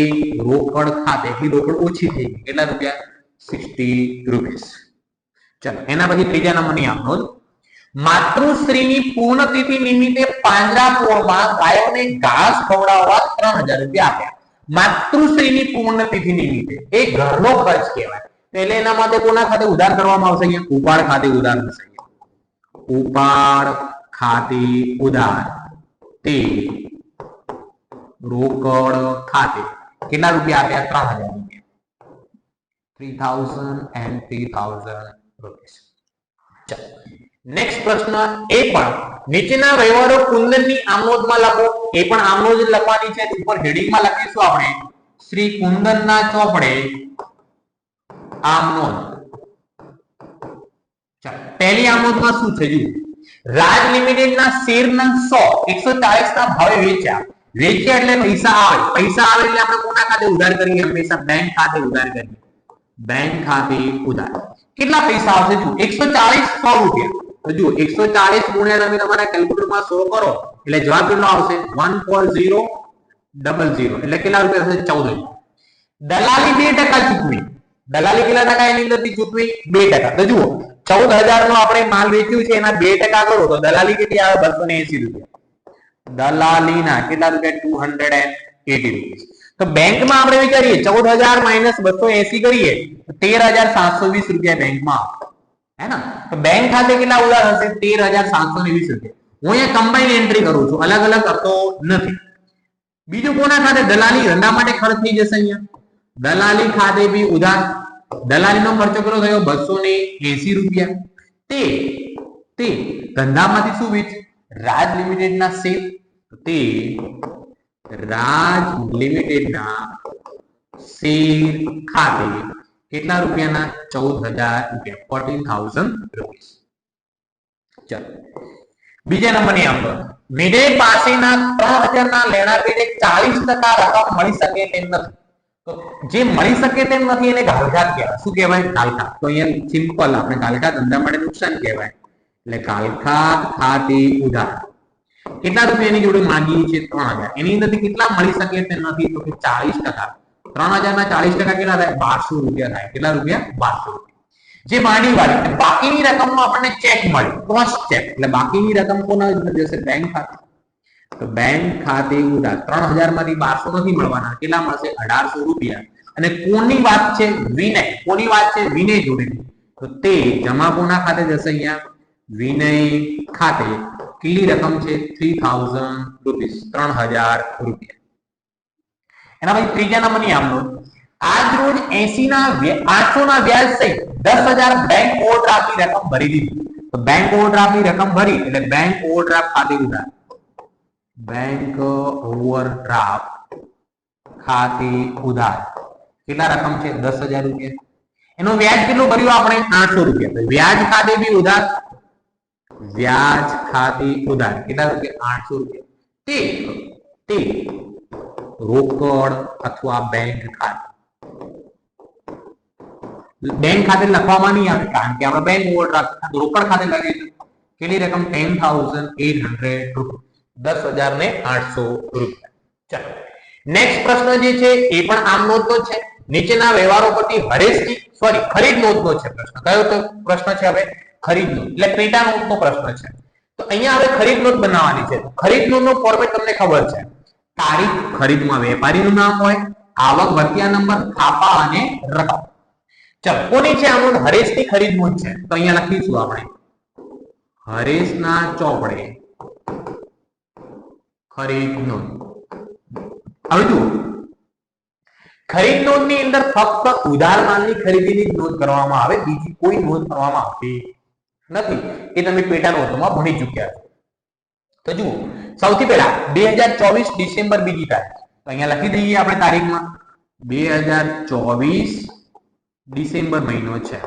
રોકડ ખાતે એટલી રોકડ ઓછી થઈ ગઈ કેટલા રૂપિયા 60 રૂપિયા. ચલો એના પછી ત્રીજા નંબરની આપનો માતૃશ્રીની પૂર્ણતિથિ નિમિત્તે પાંજરાપોળમાં ગાયોને ઘાસ ખવડાવવા 3000 રૂપિયા આપ્યા. માતૃશ્રીની પૂર્ણતિથિ નિમિત્તે એ ઘરનો ખર્ચ કહેવાય એટલે એના માટે કોના ખાતે ઉધાર કરવામાં આવશે અહીંયા ઉપાડ ખાતે ઉધાર થશે. ઉપાડ ખાતે ઉધાર તે રોકડ ખાતે કેટલા રૂપિયા આપ્યા 3000 રૂપિયા 3000 and 3000 રૂપિયા. ચાલો નેક્સ્ટ પ્રશ્ન એ પણ નીચેના વ્યવહારો કુંદનની આમનોંધમાં લખો. એ પણ આમનોંધ લખવાની છે ઉપર હેડિંગમાં લખીશું આપણે શ્રી કુંદનના ચોપડે આમનોંધ. ચાલો પહેલી આમનોંધમાં શું છે જુઓ રાજ લિમિટેડના શેરના 140 ના ભાવે વેચ્યા એટલે પૈસા આવે એટલે આપણે કોના ખાતે ઉધાર કરીએ હંમેશા બેંક ખાતે ઉધાર કરીએ. બેંક ખાતે ઉધાર કેટલા પૈસા આવશે જો 140 100 રૂપિયા. તો જો 140 ગુણ્યા તમે તમારા કેલ્ક્યુલેટરમાં 100 કરો એટલે જવાબ કેટલો આવશે 14000 એટલે કેટલા રૂપિયા થશે 14,000. દલાલી 2% ચૂકવી. દલાલી કેટલા ટકા એની અંદરથી ચૂકવી 2%. તો જુઓ 14,000 નો આપણે માલ વેચ્યું છે એના 2% કરો તો દલાલી કેટલી આવે 280 રૂપિયા. દલાલીના કેટલા રૂપિયા 280 રૂપિયા. તો બેંકમાં આપણે વિચારીએ 14,000 માઈનસ 280 કરીએ તો 13,720 રૂપિયા બેંકમાં હે ને. તો બેંક ખાતે કેટલા ઉધાર હશે 13,720 રૂપિયા. હું અહીંયા કમ્બાઈન એન્ટ્રી કરું છું અલગ અલગ કરતો નથી. બીજું કોના ખાતે દલાલી ધંધા માટે ખર્ચ થઈ જશે અહીંયા દલાલી ખાતે બી ઉધાર. દલાલીનો ખર્ચો કેટલો થયો 280 રૂપિયા. તે ધંધામાંથી શું વેચ રાજ લિમિટેડના શેર તે રાજ લિમિટેડના શેર ખાતે કેટલા રૂપિયાના 14,000 રૂપિયા 14,000 રૂપિયા. ચાલો બીજા નંબરની આંકડો મેડે પાસેના 3,000 ના લેણા પેટે 40% રકમ મળી શકે તેમ નથી. તો જે મળી શકે તેમ નથી એને ગાલઘાટ કહેવાય. શું કહેવાય ગાલઘાટ. તો અહીંયા સિમ્પલ આપણે ગાલઘાટ ધંધા માટે નુકસાન કહેવાય એટલે ગાલઘાટ ખાતે ઉધાર કેટલા રૂપિયાની જોડે માંગી છે 3,000 એની અંદરથી કેટલા મળી શકે તેમ નથી તો કે 40%. 3,000 ના 40% કેટલા થાય 1200 રૂપિયા થાય. કેટલા રૂપિયા 1200 રૂપિયા. જે માંડી વાળી બાકીની રકમનો આપણને ચેક મળે ક્રોસ ચેક એટલે બાકીની રકમ કોના અંદર જશે બેંક ખાતે. તો બેંક ખાતે ઉધાર 3,000 માંથી 1200 નથી મળવાના કેટલા મળશે 1,800 રૂપિયા. અને કોની વાત છે વિનય. કોની વાત છે વિનય જોડે. તો તે જમા કોના ખાતે જશે અહીંયા વિનય ખાતે કેટલી રકમ છે 3,000 રૂપિયા 3,000 રૂપિયા. એના પછી ત્રીજા નંબરની આમનો આજ રોજ 800 ના વ્યાજ સહિત 10,000 બેંક ઓવરડ્રાફ્ટની રકમ ભરી દીધી. તો બેંક ઓવરડ્રાફ્ટની રકમ ભરી એટલે બેંક ઓવરડ્રાફ્ટ ખાતે ઉધાર. બેંક ઓવરડ્રાફ્ટ ખાતે ઉધાર કેટલા રકમ છે 10,000 રૂપિયા. એનો વ્યાજ કેટલું ભર્યું આપણે 800 રૂપિયા. તો વ્યાજ ખાતે બી ઉધાર. વ્યાજ ખાતે ઉધાર કેટલા રૂપિયા 800 રૂપિયા. તે રોકડ અથવા બેંક ખાતે. બેંક ખાતે લખવામાં નહીં આવે કારણ કે આપણે બેંક ઓવરડ્રાફ્ટ રોકડ ખાતે લખીશું. કેટલી રકમ 10,800 રૂપિયા 10,000 ને 800 રૂપિયા. ચાલો નેક્સ્ટ પ્રશ્ન જે છે એ પણ આમ નોંધનો છે. નીચેના વ્યવહારો પરથી ખરીદ નોંધનો છે પ્રશ્ન. કયો તો પ્રશ્ન છે હવે ખરીદ નોંધ એટલે પેટા નોંધનો પ્રશ્ન છે. તો અહીંયા હવે ખરીદ નોંધ બનાવવાની છે. ખરીદ નોંધનો ફોર્મેટ તમને ખબર છે. તારીખ ખરીદમાં વેપારીનું નામ હોય આવક વર્તિયા નંબર થાપા અને રકમ. ચાલો કોની છે આ નોંધ હરેશની ખરીદ નોંધ છે. તો અહીંયા લખીશું આપણે હરેશના ચોપડે ખરીદ નોંધ. હવે જુઓ ખરીદ નોંધની અંદર ફક્ત ઉધાર માલની ખરીદીની જ નોંધ કરવામાં આવે બીજી કોઈ નોંધ કરવામાં આવતી નથી. એ તમે પેટા નોંધોમાં ભણી ચૂક્યા છો. તો જુઓ સૌથી પહેલા 2024 ડિસેમ્બર બીજી તારીખ તો અહીંયા લખી દઈએ આપણે તારીખમાં 2024 ડિસેમ્બર મહિનો છે.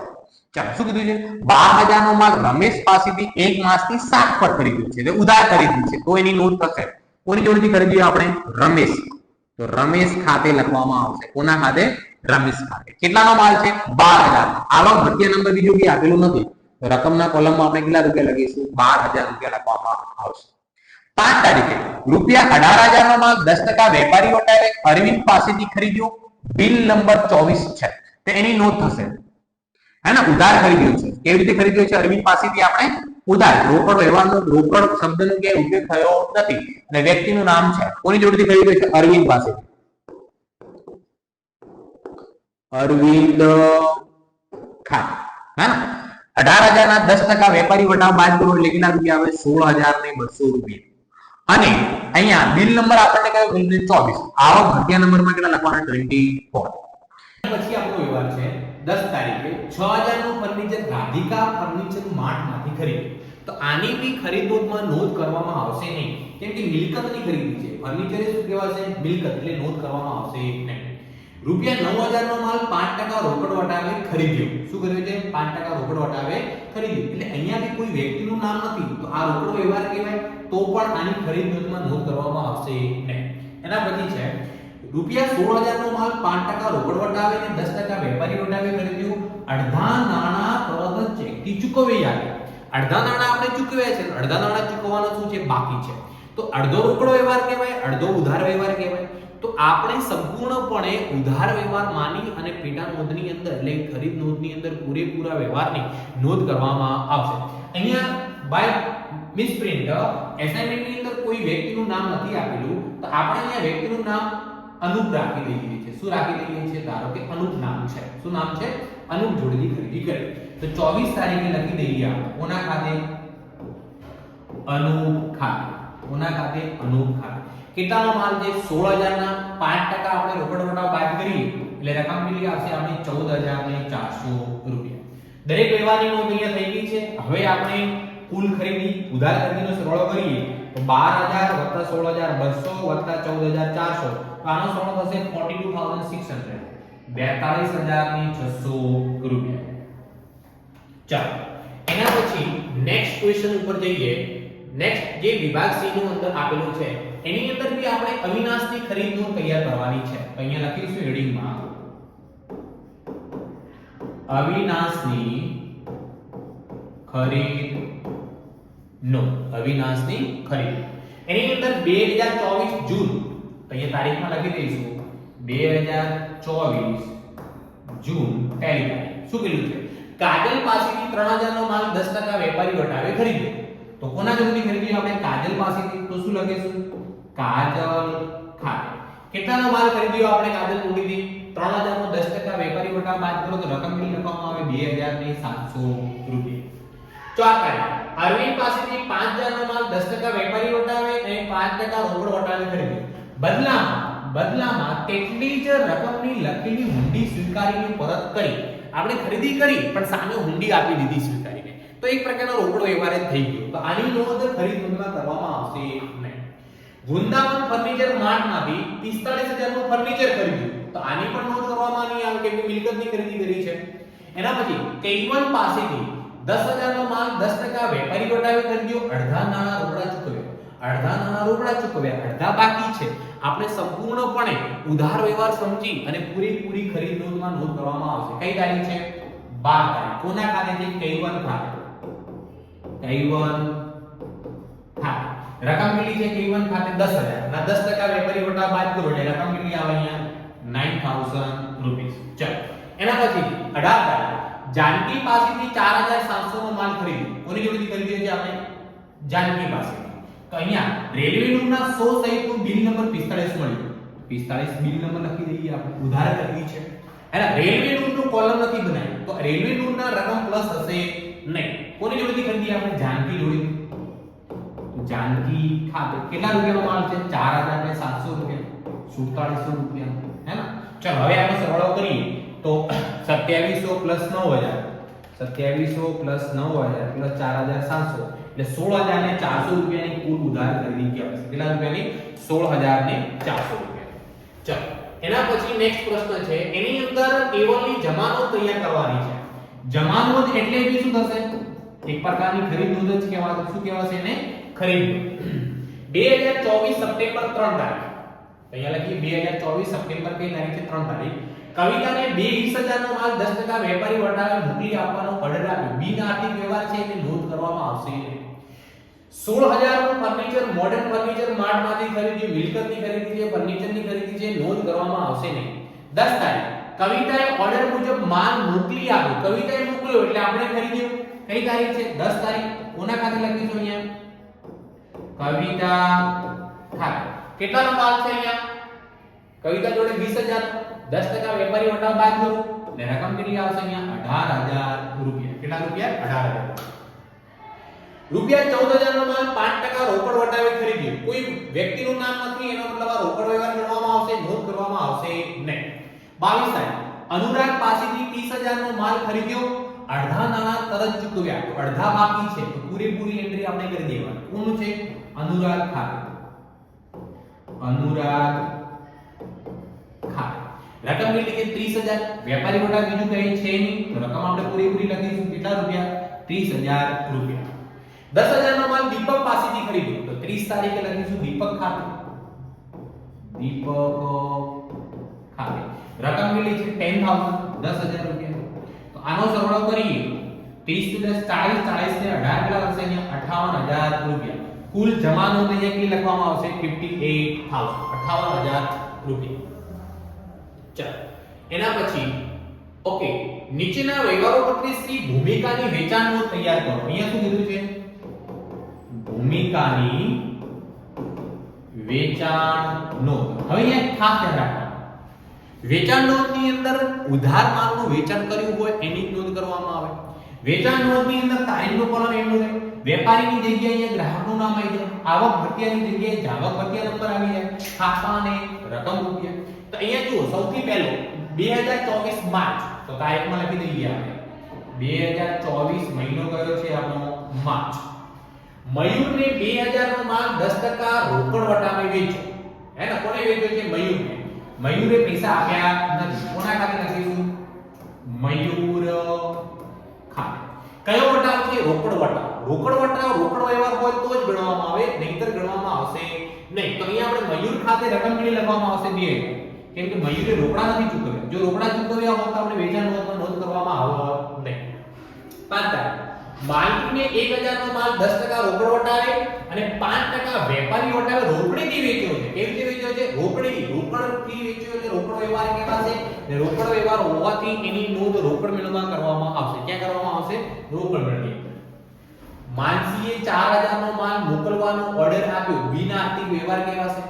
ચાલો શું કીધું છે? 12,000 નો માલ રમેશ પાસેથી 1 માસની 7 પર ખરીદ્યો છે, એટલે ઉધાર ખરીદ્યું છે, તો એની નોંધ થશે. કોની જોડેથી ખરીદ્યું આપણે? રમેશ. તો રમેશ ખાતે લખવામાં આવશે. કોના ખાતે? રમેશ ખાતે. કેટલાનો માલ છે? 12,000. આવક ભથ્થિયા નંબર બીજો કે આપેલું નથી. તો રકમના કોલમમાં આપણે કેટલા રૂપિયા લખીશું? 12,000 રૂપિયા લખવામાં આવશે. 5 તારીખે રૂપિયા 18,000 નો માલ 10% વેપારી વટાવે અરવિંદ પાસેથી ખરીદ્યો. બિલ નંબર 24 છે, તો એની નોંધ થશે. હે ને? ઉધાર ખરીદ્યો છે. કેવી રીતે ખરીદ્યો છે? અરવિંદ પાસેથી આપણે ઉધાર. રોકડ વ્યવહારનો રોકડ શબ્દનો કે ઉપયોગ થયો નથી અને વ્યક્તિનું નામ છે. કોની જોડેથી ખરીદ્યો છે? અરવિંદ પાસેથી. અરવિંદ ખાન. હે ને? 18,000 ના 10% વેપારી વટાવ બાદ કરો એટલે કેટલા રૂપિયા આવે? 16,200 રૂપિયા. અને અહીંયા બિલ નંબર આપણને કયો? બિલ 24. આવક ભથ્થિયા નંબરમાં કેટલા લખવાના? 24. પછી આપણો વ્યવહાર છે 10 તારીખે 6,000 નું ફર્નિચર રાધિકા ફર્નિચર માર્ટમાંથી ખરીદ્યું. તો આની બી ખરીદ નોંધમાં નોંધ કરવામાં આવશે નહીં, કેમ કે મિલકતની ખરીદી છે. ફર્નિચર એ શું કહેવાશે? મિલકત, એટલે નોંધ કરવામાં આવશે નહીં. રૂપિયા 9,000 નો માલ 5% રોકડ વટાવે ખરીદ્યો. શું કર્યું છે? 5% રોકડ વટાવે ખરીદ્યો. એટલે અહીંયા બી કોઈ વ્યક્તિનું નામ નથી, તો આ રોકડો વ્યવહાર કહેવાય, તો પણ આની ખરીદ નોંધમાં નોંધ કરવામાં આવશે નહીં. એના પછી છે રૂપિયા 16,000 નો માલ 5% રોકડ વટાવે અને 10% વેપારી વટાવે ખરીદ્યું. અડધા નાણાં તરત ચેકથી ચૂકવી આવે. અડધા નાણાં આપણે ચૂકવ્યા છે, અડધા નાણાં ચૂકવવાનો શું છે? બાકી છે. તો અડધો રોકડો વ્યવહાર કહેવાય, અડધો ઉધાર વ્યવહાર કહેવાય. તો આપણે સંપૂર્ણપણે ઉધાર વ્યવહાર માની અને પેટા નોંધની અંદર એટલે ખરીદ નોંધની અંદર પૂરેપૂરા વ્યવહારની નોંધ કરવામાં આવશે. અહીંયા બાય મિસપ્રિન્ટ એસાઇનમેન્ટની અંદર કોઈ વ્યક્તિનું નામ નથી આપેલું, તો આપણે અહીંયા વ્યક્તિનું નામ અનુપ રાખી દઈએ છીએ. શું રાખી દઈએ છીએ? ધારો કે અનુપ નામ છે. શું નામ છે? અનુપ જોડેથી ખરીદી કરી. તો 24 તારીખે લખી દઈએ આપણે કોના ખાતે? અનુપ ખાતે. કોના ખાતે? અનુપ ખાતે. કેટલાનો માલ છે? 16,000 ના 5% આપણે રોકડ વટાવ બાદ કરીએ એટલે રકમ કેટલી આવશે? આપણે 14,400 રૂપિયા. દરેક વ્યવહારની નોંધ અહીંયા થઈ ગઈ છે. હવે આપણે કુલ ખરીદી ઉધાર ખરીદીનો સરવાળો કરીએ તો 12,000 + 16,200 + 14,400, તો આનો સરવાળો થશે 42,600, 42,600 રૂપિયા. ચાલો એના પછી નેક્સ્ટ ક્વેશ્ચન ઉપર જઈએ. નેક્સ્ટ જે વિભાગ સી નું અંદર આપેલું છે એની અંદર બી આપણે અવિનાશની ખરીદ નોંધ તૈયાર કરવાની છે. તો અહીંયા લખીશું હેડિંગમાં અવિનાશની ખરીદ નોંધ. અવિનાશની ખરીદ એની અંદર 2024 જૂન, તો અહીંયા તારીખમાં લખી દઈશું 2024 જૂન પહેલી તારીખ. શું કીધું છે? કાજલ પાસેથી 3,000 નો માલ 10% વેપારી વટાવે ખરીદ્યો. તો કોના જોડેથી ખરીદ્યો? આપણે કાજલ પાસેથી. તો શું લખીશું? કાજલ ખાતે. કેટલાનો માલ ખરીદ્યો આપણે કાજલ જોડેથી? 3,000 નો 10% વેપારી વટાવ બાદ કરો તો રકમ કેટલી લખવામાં આવે? 2,700 રૂપિયા. 4 તારીખ અરવિંદ પાસેથી 5,000 નો માલ 10% વેપારી વટાવે અને 5% રોકડ વટાવે ખરીદ્યો. બદલામાં તેટલી જ રકમની લખેલી હુંડી સ્વીકારીને પરત કરી. આપણે ખરીદી કરી પણ સામે હુંડી આપી દીધી સ્વીકારીને, તો એક પ્રકારનો રોકડો વ્યવહાર જ થઈ ગયો. તો આની નોંધ ખરીદ નોંધમાં કરવામાં આવશે નહીં. વૃંદાવન ફર્નિચર માર્ટમાંથી 45,000 નું ફર્નિચર ખરીદ્યું. તો આની પણ નોંધ કરવામાં નહીં આવે કેમ કે મિલકતની ખરીદી કરી છે. એના પછી કૈવન પાસેથી 10,000 નો માલ 10% વેપારી વટાવે ખરીદ્યો. અડધા નાણાં રોકડા ચૂકવ્યા, અડધા બાકી છે. આપણે સંપૂર્ણપણે ઉધાર વ્યવહાર સમજી અને પૂરેપૂરી ખરીદ નોંધમાં નોંધ કરવામાં આવશે. કઈ તારીખ છે? 12 તારીખ. કોના ખાતે? કૈવન ખાતે. કૈવન ખાતે. રકમ કેટલી છે? કૈવન ખાતે 10,000 ના 10% વેપારી વટાવ બાદ કરો એટલે રકમ કેટલી આવે? અહીંયા 9,000 રૂપિયા. ચાલો એના પછી 18 તારીખ જાનકી પાસેથી 4,700 નો માલ ખરીદ્યો. કોની જોડેથી ખરીદ્યો છે આપણે? જાનકી પાસેથી. તો અહીંયા રેલવે નોટના 100 સહિતનું બિલ નંબર 45 મળ્યું. 45 બિલ નંબર લખી દઈએ આપણે. ઉધાર ખરીદી છે. એના રેલવે નોટનું કોલમ નથી બનાવ્યું, તો રેલવે નોટના રકમ પ્લસ હશે નહીં. કોની જોડેથી ખરીદી? આપણે જાનકી જોડેથી. જાનકી ખાતે કેટલા રૂપિયાનો માલ છે? 4,700 રૂપિયા, 4700 રૂપિયા. હે ને? ચલો હવે આનો સરવાળો કરીએ તો 2700 + 9,000, 2700 + 9,000 + 4,700 એટલે 16,400 રૂપિયાની કુલ ઉધાર ખરીદી કહેવાય. કેટલા રૂપિયાની? 16,400 રૂપિયા. ચલો એના પછી નેક્સ્ટ પ્રશ્ન છે એની અંદર ટેબલની જમાનોંધ તૈયાર કરવાની છે. જમાનોંધ એટલે બી શું થશે? એક પ્રકારની ખરીદ નોંધ જ કહેવાય. શું કહેવાશે એને? ખરીદ નોંધ. 2024 સપ્ટેમ્બર 3 તારીખ અહીંયા લખીએ 2024 સપ્ટેમ્બર કઈ તારીખે 3 તારીખ કવિતાને 2,20,000 નો માલ 10% વેપારી વટાવે મોકલી આપવાનો ઓર્ડર આપ્યો. બિન આર્થિક વ્યવહાર છે એને નોંધ કરવામાં આવશે નહીં. 16,000 નું ફર્નિચર મોડર્ન ફર્નિચર માર્ટમાંથી ખરીદ્યું. મિલકતની ખરીદી છે, ફર્નિચરની ખરીદી છે, નોંધ કરવામાં આવશે નહીં. 10 તારીખ કવિતાએ ઓર્ડર મુજબ માલ મોકલી આપ્યો. કવિતાએ મોકલ્યો એટલે આપણે ખરીદ્યું. કઈ તારીખ છે? 10 તારીખ. કોના ખાતે લખીશું અહીંયા? કવિતા ખાતે. કેટલાનો માલ છે અહીંયા? કવિતા જોડે 20,000, 10% વેપારી વટાવ બાદ કરો એટલે રકમ કેટલી આવશે અહીંયા? 18,000 રૂપિયા. કેટલા રૂપિયા? 18,000 રૂપિયા. 14,000 નો માલ 5% રોકડ વટાવે ખરીદ્યો. કોઈ વ્યક્તિનું નામ નથી એનો મતલબ આ રોકડ વ્યવહાર ગણવામાં આવશે, નોંધ કરવામાં આવશે નહીં. 22 તારીખ અનુરાગ પાસેથી 30,000 નો માલ ખરીદ્યો. અડધા નાણાં તરત ચૂકવ્યા. તો અડધા બાકી છે તો પૂરેપૂરી એન્ટ્રી આપણે કરી દેવાની. કોનું છે? અનુરાગ ખાતે. અનુરાગ ખાતે. રકમ કેટલી છે? 30,000. વેપારી વટાવ બીજું કઈ છે નહીં તો રકમ આપણે પૂરેપૂરી લખીશું. કેટલા રૂપિયા? 30,000 રૂપિયા. 10,000 નો માલ દીપક પાસેથી ખરીદ્યો તો 30 તારીખે લખીશું દીપક ખાતે. દીપક ખાતે. રકમ કેટલી છે? 10,000. 10,000 રૂપિયા. તો આનો સરવાળો કરીએ 30 + 10 40 ને 18 કેટલા આવશે અહીંયા? 58,000 રૂપિયા. કુલ જમાનોંધ અહીંયા કેટલી લખવામાં આવશે? 58,000. 58,000 રૂપિયા. ચાલો એના પછી ઓકે નીચેના વ્યવહારો પરથી શ્રી ભૂમિકાની વેચાણ નોંધ તૈયાર કરો. અહીંયા શું કીધું છે? ભૂમિકાની વેચાણ નોંધ. હવે અહીંયા ખાસ ધ્યાન રાખવાનું. વેચાણ નોંધની અંદર ઉધાર માલનું વેચાણ કર્યું હોય એની નોંધ કરવામાં આવે. વેચાણ નોંધની અંદર તારીખનો કોલમ એમનો રહે. વેપારીની જગ્યાએ અહીંયા ગ્રાહકનું નામ આવી જાય. આવક ભત્યાની જગ્યાએ જાવક ભત્યા નંબર આવી જાય. ખાતા અને રકમ રૂપિયા. તો અહીંયા જુઓ સૌથી પહેલો 2024 માર્ચ તો તારીખમાં લખી દઈએ આપણે. 2024 મહિનો કયો છે આપણો? માર્ચ. મયુરને 2000 નો માલ 10% રોકડ વટાવે વેચ્યો. હે ને? કોને વેચ્યો છે? મયુરને. મયુરે પૈસા આપ્યા નથી. કોના ખાતે લખીશું? મયુર ખાતે. કયો વટાવ છે? રોકડ વટાવ. રોકડ વટાવ રોકડ વ્યવહાર હોય તો જ ગણવામાં આવે, નહીંતર ગણવામાં આવશે નહીં. તો અહીંયા આપણે મયુર ખાતે રકમ કેટલી લખવામાં આવશે? 2000. કેમ કે મયુરે રોકડા નથી ચૂકવ્યા. જો રોકડા ચૂકવ્યા હોત તો આપણે વેચાણ નોંધમાં નોંધ કરવામાં આવત નહીં. 5 તારીખ માલિકને 1000 નો માલ 10% રોકડ વટાવે અને 5% વેપારી વટાવે રોકડેથી વેચ્યો છે. કેવી રીતે વેચ્યો છે? રોકડેથી. રોકડથી વેચ્યો એટલે રોકડ વ્યવહાર કહેવાશે. અને રોકડ વ્યવહાર હોવાથી એની નોંધ રોકડ મેળવવામાં કરવામાં આવશે. ક્યાં કરવામાં આવશે? રોકડ મેળવણી. માનસીએ 4000 નો માલ મોકલવાનો ઓર્ડર આપ્યો. બિન આર્થિક વ્યવહાર કહેવાશે.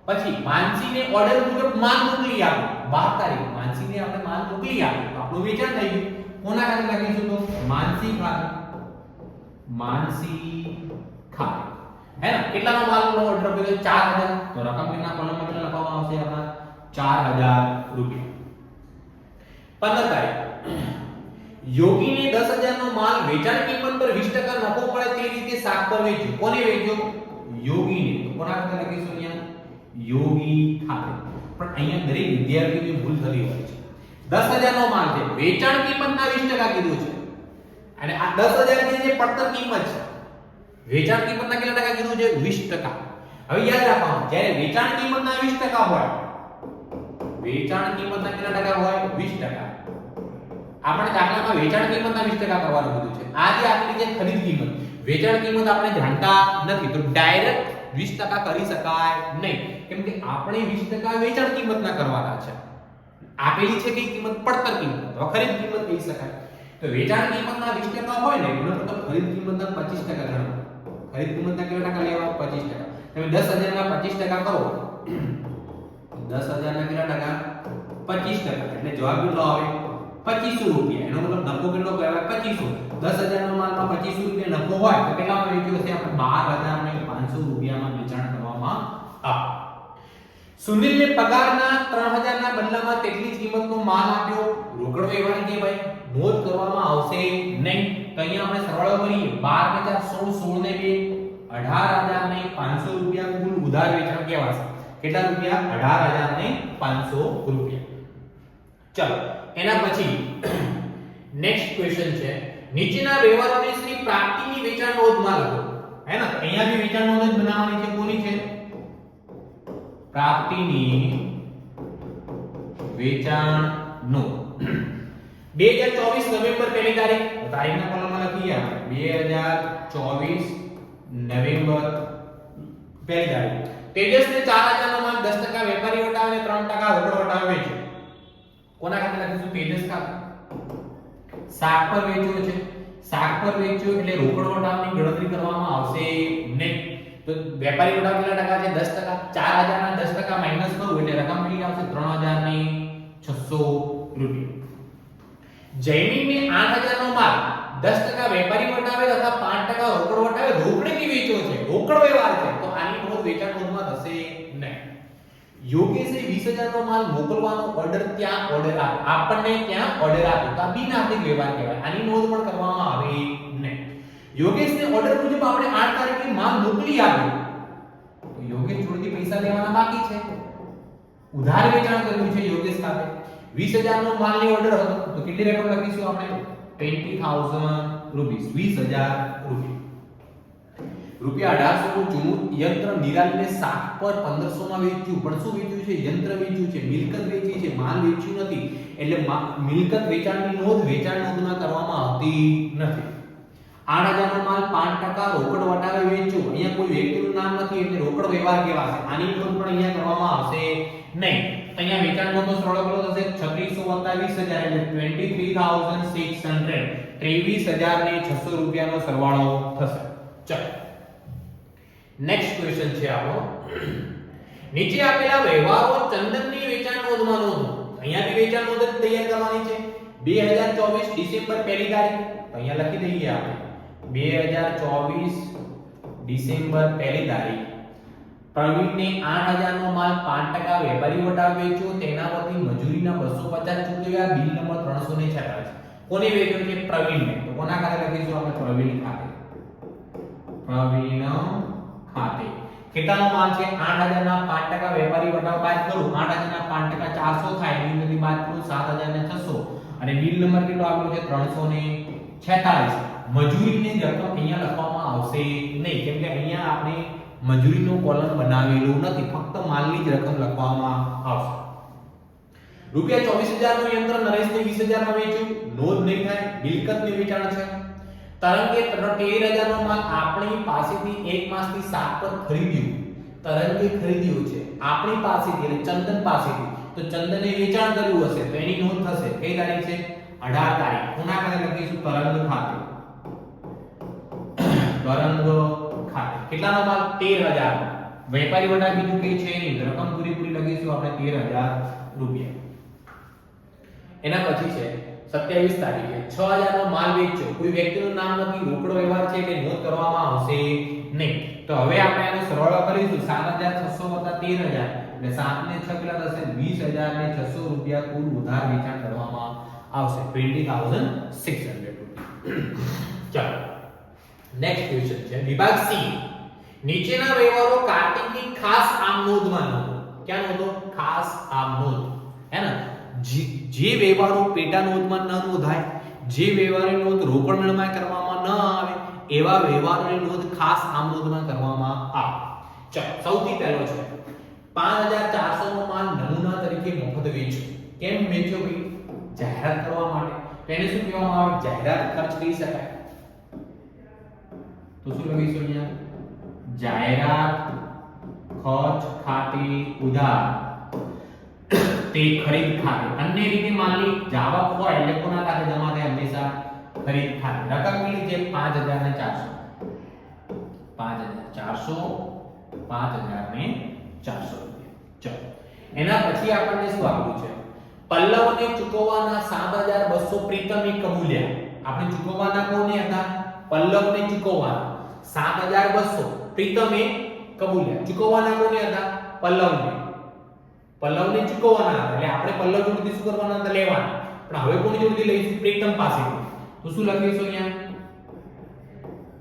પછી માનસીને ઓર્ડર મુજબ માલ મોકલી આપ્યો. 12 તારીખ માનસીને આપણે માલ મોકલી આપ્યો તો આપણું વેચાણ થઈ ગયું. કોના ખાતે લખીશું? તો માનસી ખાતે. માનસી ખાતે. હે ને? કેટલાનો માલનો ઓર્ડર આપ્યો? 4000. તો રકમ કેટલા કોલમમાં કેટલા લખવામાં આવશે? આપણા 4000 રૂપિયા. 15 તારીખ યોગીને 10000 નો માલ વેચાણ કિંમત પર 20% નફો મળે તે રીતે શાક પર વેચ્યો. કોને વેચ્યો? યોગીને. તો કોના ખાતે લખીશું? અહીંયા યોગી ખાતે. પણ અહીંયા દરેક વિદ્યાર્થીની ભૂલ થતી હોય છે. 10000 નો માલ છે, વેચાણ કિંમતના 20% કીધું છે અને આ 10000 જે પડતર કિંમત છે, વેચાણ કિંમતના કેટલા ટકા કીધું છે? 20%. હવે યાદ રાખવાનું, જ્યારે વેચાણ કિંમતના 20% હોય, વેચાણ કિંમતના કેટલા ટકા હોય? 20%. આપણે દાખલામાં વેચાણ કિંમતના 20% કરવાનું કીધું છે. આ જે આપણી જે ખરીદ કિંમત, વેચાણ કિંમત આપણે જાણતા નથી તો ડાયરેક્ટ 20% કરી શકાય નહીં, કેમ કે આપણે 20% વેચાણ કિંમતના કરવાના છે. આપેલી છે કઈ કિંમત? પડતર કિંમત. તો ખરીદ કિંમત કહી શકાય. તો વેચાણ કિંમતના 20% હોય ને એનો મતલબ ખરીદ કિંમતના 25% ગણો. ખરીદ કિંમતના કેટલા ટકા લેવા? 25%. તમે 10000 ના 25% કરો, 10000 ના કેટલા ટકા? 25%. એટલે જવાબ કેટલો આવે? 2500 રૂપિયા. એનો મતલબ નફો કેટલો કહેવાય? 2500. 10000 નો માલમાં 2500 રૂપિયા નફો હોય તો કેટલામાં વેચ્યો છે? આપણે 12500 રૂપિયામાં વેચાણ કરવામાં આવે. સુનિલને પગારના 3000 ના બદલામાં તેટલી જ કિંમતનો માલ આપ્યો. રોકડ વ્યવહાર કહેવાય, નોંધ કરવામાં આવશે નહીં. તો અહીંયા આપણે સરવાળો કરીએ. 12 * 4 16 ને 2 18500 રૂપિયા કુલ ઉધાર વેચાણ કહેવાશે. કેટલા રૂપિયા 18,500 રૂપિયા. ચલો એના પછી નેક્સ્ટ ક્વેશ્ચન છે નીચેના વ્યવહારોની શ્રી પ્રાપ્તિની વેચાણ નોંધમાં લખો. હે ને અહીંયા બી વેચાણ નોંધ જ બનાવવાની છે. કોની છે? પ્રાપ્તિની વેચાણ નોંધ 2024 નવેમ્બર પહેલી તારીખ, તારીખના કોલમમાં લખીએ આપણે 2024 નવેમ્બર પહેલી તારીખ. તેજસને 4000 નો માલ 10% વેપારી વટાવે 3% રોકડ વટાવે વેચે. કોના ખાતે લખીશું? તેજસ ખાતે. શાક પર વેચ્યો છે. શાક પર વેચ્યો એટલે રોકડ વટાવની ગણતરી કરવામાં આવશે નહીં. તો વેપારી વટાવ કેટલા ટકા છે? 10%. 4000 ના 10% માઈનસ કરું એટલે રકમ કેટલી આવશે? 3600 રૂપિયા. જૈમિનને 8000 નો માલ 10% વેપારી વટાવે અથવા 5% રોકડ વટાવે રોકડેથી વેચ્યો છે. રોકડ વ્યવહાર છે તો આની નોંધ વેચાણ નોંધમાં થશે નહીં. યોગેશે 20000 નો માલ મોકલવાનો ઓર્ડર ત્યાં ઓર્ડર આપ્યો. આપણને ત્યાં ઓર્ડર આપ્યો તો આ બિનઆર્થિક વ્યવહાર કહેવાય. આની નોંધ પણ કરવામાં આવે નહીં. યોગેશને ઓર્ડર મુજબ આપણે 8 તારીખે માલ મોકલી આપ્યો તો યોગેશ જોડેથી પૈસા લેવાના બાકી છે. ઉધાર વેચાણ કર્યું છે યોગેશ ખાતે. 20000 નો માલની ઓર્ડર હતો તો કેટલી રકમ લખીશું આપણે? 20000 રૂપીસ. 20000 રૂપિયા. રૂપિયા 1800 નું યંત્ર નિરાલીને 7 પર 1500 માં વેચ્યું. પણ શું વેચ્યું છે? યંત્ર વેચ્યું છે, મિલકત વેચી છે, માલ વેચ્યું નથી. એટલે મિલકત વેચાણની નોંધ વેચાણ નોંધમાં કરવામાં આવતી નથી. 8000 નો માલ 5% રોકડ વટાવે વેચ્યો. અહીંયા કોઈ વ્યક્તિનું નામ નથી એટલે રોકડ વ્યવહાર કહેવાશે. આની નોંધ પણ અહીંયા કરવામાં આવશે નહીં. અહીંયા વેચાણ નોંધનો સરવાળો કેટલો થશે? 3600 + 20000 એટલે 23600. 23600 રૂપિયાનો સરવાળો થશે. ચલો નેક્સ્ટ ક્વેશ્ચન છે આપણો. નીચે આપેલા વ્યવહારો ચંદનની વેચાણ નોંધમાં નોંધો. અહીંયા બી વેચાણ નોંધ જ તૈયાર કરવાની છે. 2024 ડિસેમ્બર પહેલી તારીખ તો અહીંયા લખી દઈએ આપણે 2024 ડિસેમ્બર પહેલી તારીખ. પ્રવીણને 8000 નો માલ 5% વેપારી વટાવે વેચ્યો. તેના પરથી મજૂરીના 250 ચૂકવ્યા. Bill number 346. કોને વેચ્યો છે? પ્રવીણને. તો કોના ખાતે લખીશું આપણે? પ્રવીણ ખાતે. પ્રવીણ ખાતે. કેટલાનો માલ છે? 8000 ના 5% વેપારી વટાવ બાદ કરું 8000 ના 5% 400 થાય. બિલમાંથી બાદ કરું 7600 અને બિલ નંબર કેટલો આવેલો છે? 346. મજૂરીની રકમ અહીંયા લખવામાં આવશે નહીં કેમ કે અહીંયા આપણે મજૂરીનો કોલમ બનાવેલો નથી. ફક્ત માલની જ રકમ લખવામાં આવશે. રૂપિયા 24000 નું યંત્ર નરેશને 20000 માં વેચ્યું. નોંધ નહીં થાય. મિલકતની વેચાણ છે. તરંગે 13000 નો માલ આપણી પાસેથી 1 માસથી 7 પર ખરીદ્યું. તરંગે ખરીદ્યું છે આપણી પાસેથી એટલે ચંદન પાસેથી. તો ચંદને વેચાણ કર્યું હશે તો એની નોંધ થશે. કઈ તારીખ છે? 18 તારીખ. કોના ખાતે લખીશું? તરંગ ખાતે. તરંગ ખાતે. કેટલાનો માલ? 13000. વેપારી વટા બીજું કઈ છે નહીં. રકમ પૂરી લખીશું આપણે 13000 રૂપિયા. એના પછી છે 27 તારીખે 6000 નો માલ વેચ્યો. કોઈ વ્યક્તિનું નામ નથી. રોકડ વ્યવહાર છે એટલે નોંધ કરવામાં આવશે નહીં. તો હવે આપણે આનો સરવાળો કરીશું. 7600 + 13000 એટલે 7 ને 6 કેટલા થશે? 20600 રૂપિયા કુલ ઉધાર વેચાણ કરવામાં આવશે. 20600 રૂપિયા. ચાલો નેક્સ્ટ ક્વેશ્ચન છે વિભાગ સી. નીચેના વ્યવહારો કાર્તિકની ખાસ આમ નોંધમાં નોંધો. ક્યાં નોંધો? ખાસ આમ નોંધ. હે ને જે વ્યવહારો પેટા નોંધમાં ન નોંધાય, જે વ્યવહારોની નોંધ રોકડ મેળમાં કરવામાં ન આવે એવા વ્યવહારોની નોંધ ખાસ આમ નોંધમાં કરવામાં આવે. ચાલો સૌથી પહેલો છે 5400 નો માલ નમૂના તરીકે મફત વેચ્યો. કેમ વેચ્યો ભાઈ? જાહેરાત કરવા માટે. તેને શું કહેવામાં આવે? જાહેરાત ખર્ચ કહી શકાય. તો શું લખીશું અહીંયા? જાહેરાત ખર્ચ ખાતે ઉધાર તે ખરીદ ખાતે. અન્ય રીતે માલની જાવક હોય એટલે કોના ખાતે જમા થાય? હંમેશા ખરીદ ખાતે. રકમ કેટલી છે? 5400. 5400 રૂપિયા. ચલો એના પછી આપણને શું આપ્યું છે? પલ્લવને ચૂકવવાના 7200 પ્રીતમે કબૂલ્યા. આપણે ચૂકવવાના કોને હતા? પલ્લવને ચૂકવવાના 7200 પ્રીતમે કબૂલ્યા. ચૂકવવાના કોને હતા? પલ્લવને. પલ્લવને ચૂકવવાના હતા એટલે આપણે પલ્લવ જોડેથી શું કરવાના હતા? લેવાના. પણ હવે કોની જોડેથી લઈશું? પ્રીતમ પાસેથી. તો શું લખીશું અહીંયા?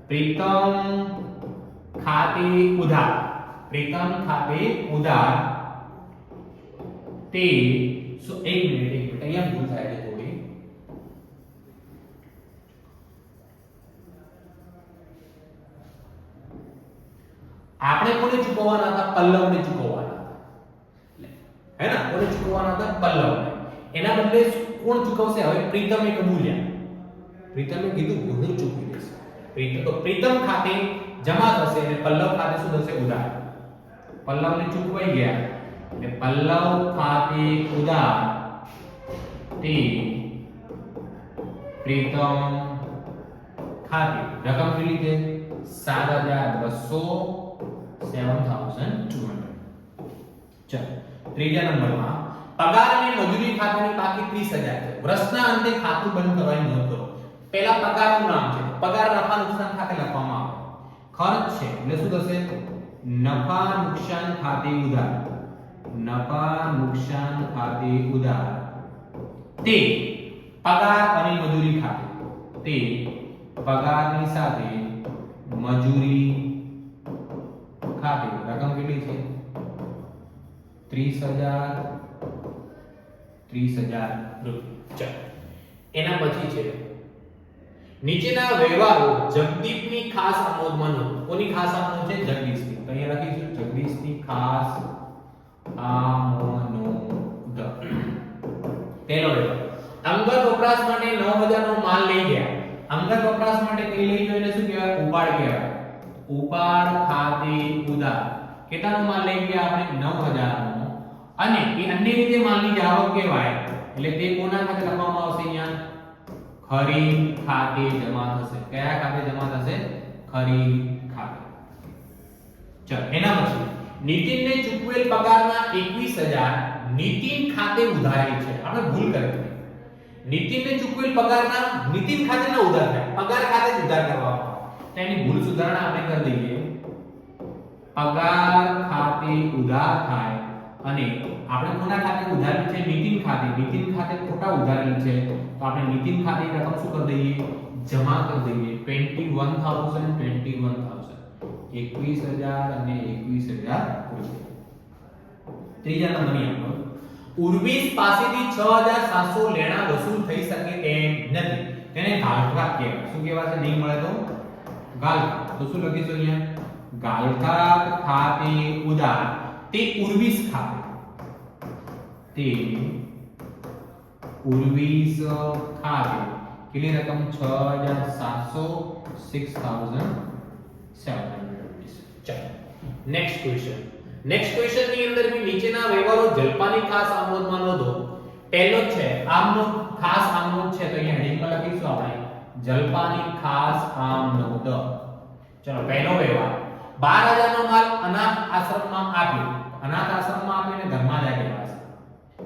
પ્રીતમ ખાતે ઉધાર. પ્રીતમ ખાતે ઉધાર તે એક મિનિટ અહીંયા ભૂલ થાય છે થોડી. આપણે કોને ચૂકવવાના હતા? પલ્લવને ચૂકવવાના હતા, હે ને? કોને ચૂકવવાના હતા? પલ્લવને. એના બદલે કોણ ચૂકવશે? હવે પ્રીતમે કબૂલ્યા. પ્રીતમે કીધું કે હું ચૂકવી દઈશ. પ્રીતમ ખાતે જમા થશે અને પલ્લવ ખાતે શું થશે? ઉધાર. પલ્લવને ચૂકવાઈ ગયા એટલે પલ્લવ ખાતે ઉધાર તે પ્રીતમ ખાતે રકમ કેટલી છે? 7200 7200. ચાલો ત્રીજા નંબરમાં પગાર અને મજૂરી ખાતાની બાકી 30000 છે. વર્ષના અંતે ખાતું બંધ કરવાની નોંધ કરો. પહેલા પગારનું નામ છે, પગાર નફા નુકસાન ખાતે લખવામાં આવે. ખર્ચ છે એટલે શું થશે? નફા નુકસાન ખાતે ઉધાર. નફા નુકસાન ખાતે ઉધાર તે પગાર અને મજૂરી ખાતે. તે પગારની સાથે મજૂરી ખાતે રકમ કેટલી છે? 30000 રૂપિયા. ચાલો એના પછી છે નીચેના વ્યવહારો જગદીપની ખાસ આમોદમાં નોંધ. કોની ખાસ આમોદ છે? જગદીશની. તો અહીંયા લખીશું જગદીશની ખાસ આમોદ. પહેલો વ્યવહાર અંગત વપરાશ માટે 9000 નો માલ લઈ ગયા. અંગત વપરાશ માટે કઈ લઈ ગયો એને શું કહેવાય? ઉપાડ કહેવાય. ઉપાડ ખાતે ઉધાર. કેટલાનો માલ લઈ ગયા આપણે? 9000 નો. અને એ અન્ય રીતે માલની આવક કહેવાય એટલે તે કોના ખાતે લખવામાં આવશે? અહીંયા ખરીદ ખાતે જમા થશે. કયા ખાતે જમા થશે? ખરીદ ખાતે. ચાલો એના પછી નીતિનને ચૂકવેલ પગારના 21000 નીતિન ખાતે ઉધારી છે. આપણે ભૂલ કરી. નીતિનને ચૂકવેલ પગારના નીતિન ખાતે ન ઉધાર થાય, પગાર ખાતે જ ઉધાર કરવામાં આવે. તો એની ભૂલ સુધારણા આપણે કરી દઈએ. પગાર ખાતે ઉધાર થાય અને આપણે કોના ખાતે ઉધારેલ છે? નીતિન ખાતે. નીતિન ખાતે ખોટા ઉધારેલ છે તો આપણે નીતિન ખાતે રકમ શું કરી દઈએ? જમા કરી દઈએ. 21000 21000 અને 21000 રૂપિયા. ત્રીજા નંબરની આપણે ઉર્વિશ પાસેથી 6700 લેણા વસૂલ થઈ શકે તેમ નથી. તેને ગાલકા કહેવાય. શું કહેવાય છે? નહીં મળે તો ગાલકા. તો શું લખીશું અહીંયા? ગાલકા ખાતે ઉધાર તે ઉર્વિશ ખાતે. તે ઉર્વિશ ખાતે કેટલી રકમ? 6700 6700 rupees. ચાલો નેક્સ્ટ ક્વેશ્ચન. નેક્સ્ટ ક્વેશ્ચન ની અંદર બી નીચેના વ્યવહારો જલપાની ખાસ આમોદમાં નોંધો. પહેલો છે આમનો ખાસ આમનોંધ છે તો અહીંયા હેડિંગમાં લખીશું આપણે જલપાની ખાસ આમનોંધ. ચલો પહેલો વ્યવહાર 12000 નો માલ અનાથ આશ્રમમાં આપ્યો. અનાથ આશ્રમમાં આપીને ધર્માદા કહેવાશે.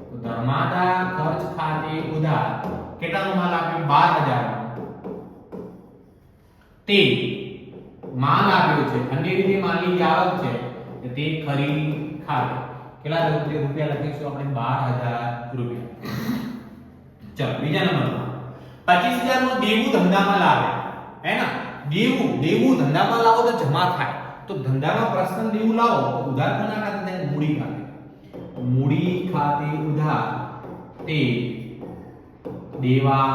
તો ધર્માદા ખર્ચ ખાતે ઉધાર કેટલાનો માલ આપ્યો? 12000 નો. તે માલ આપ્યો છે અન્ય રીતે માલની આવક છે કે તે ખરીદ ખાતે કેટલા રૂપિયા લખીશું આપણે? 12000 રૂપિયા. ચલો બીજા નંબરમાં 25000 નું દેવું ધંધામાં લાવે. હે ને? દેવું ધંધામાં લાવો તો જમા થાય. તો ધંધામાં પર્સનલ દેવું લાવો તો ઉધાર કોના ખાતે થાય? મૂડી ખાતે. મૂડી ખાતે ઉધાર તે દેવા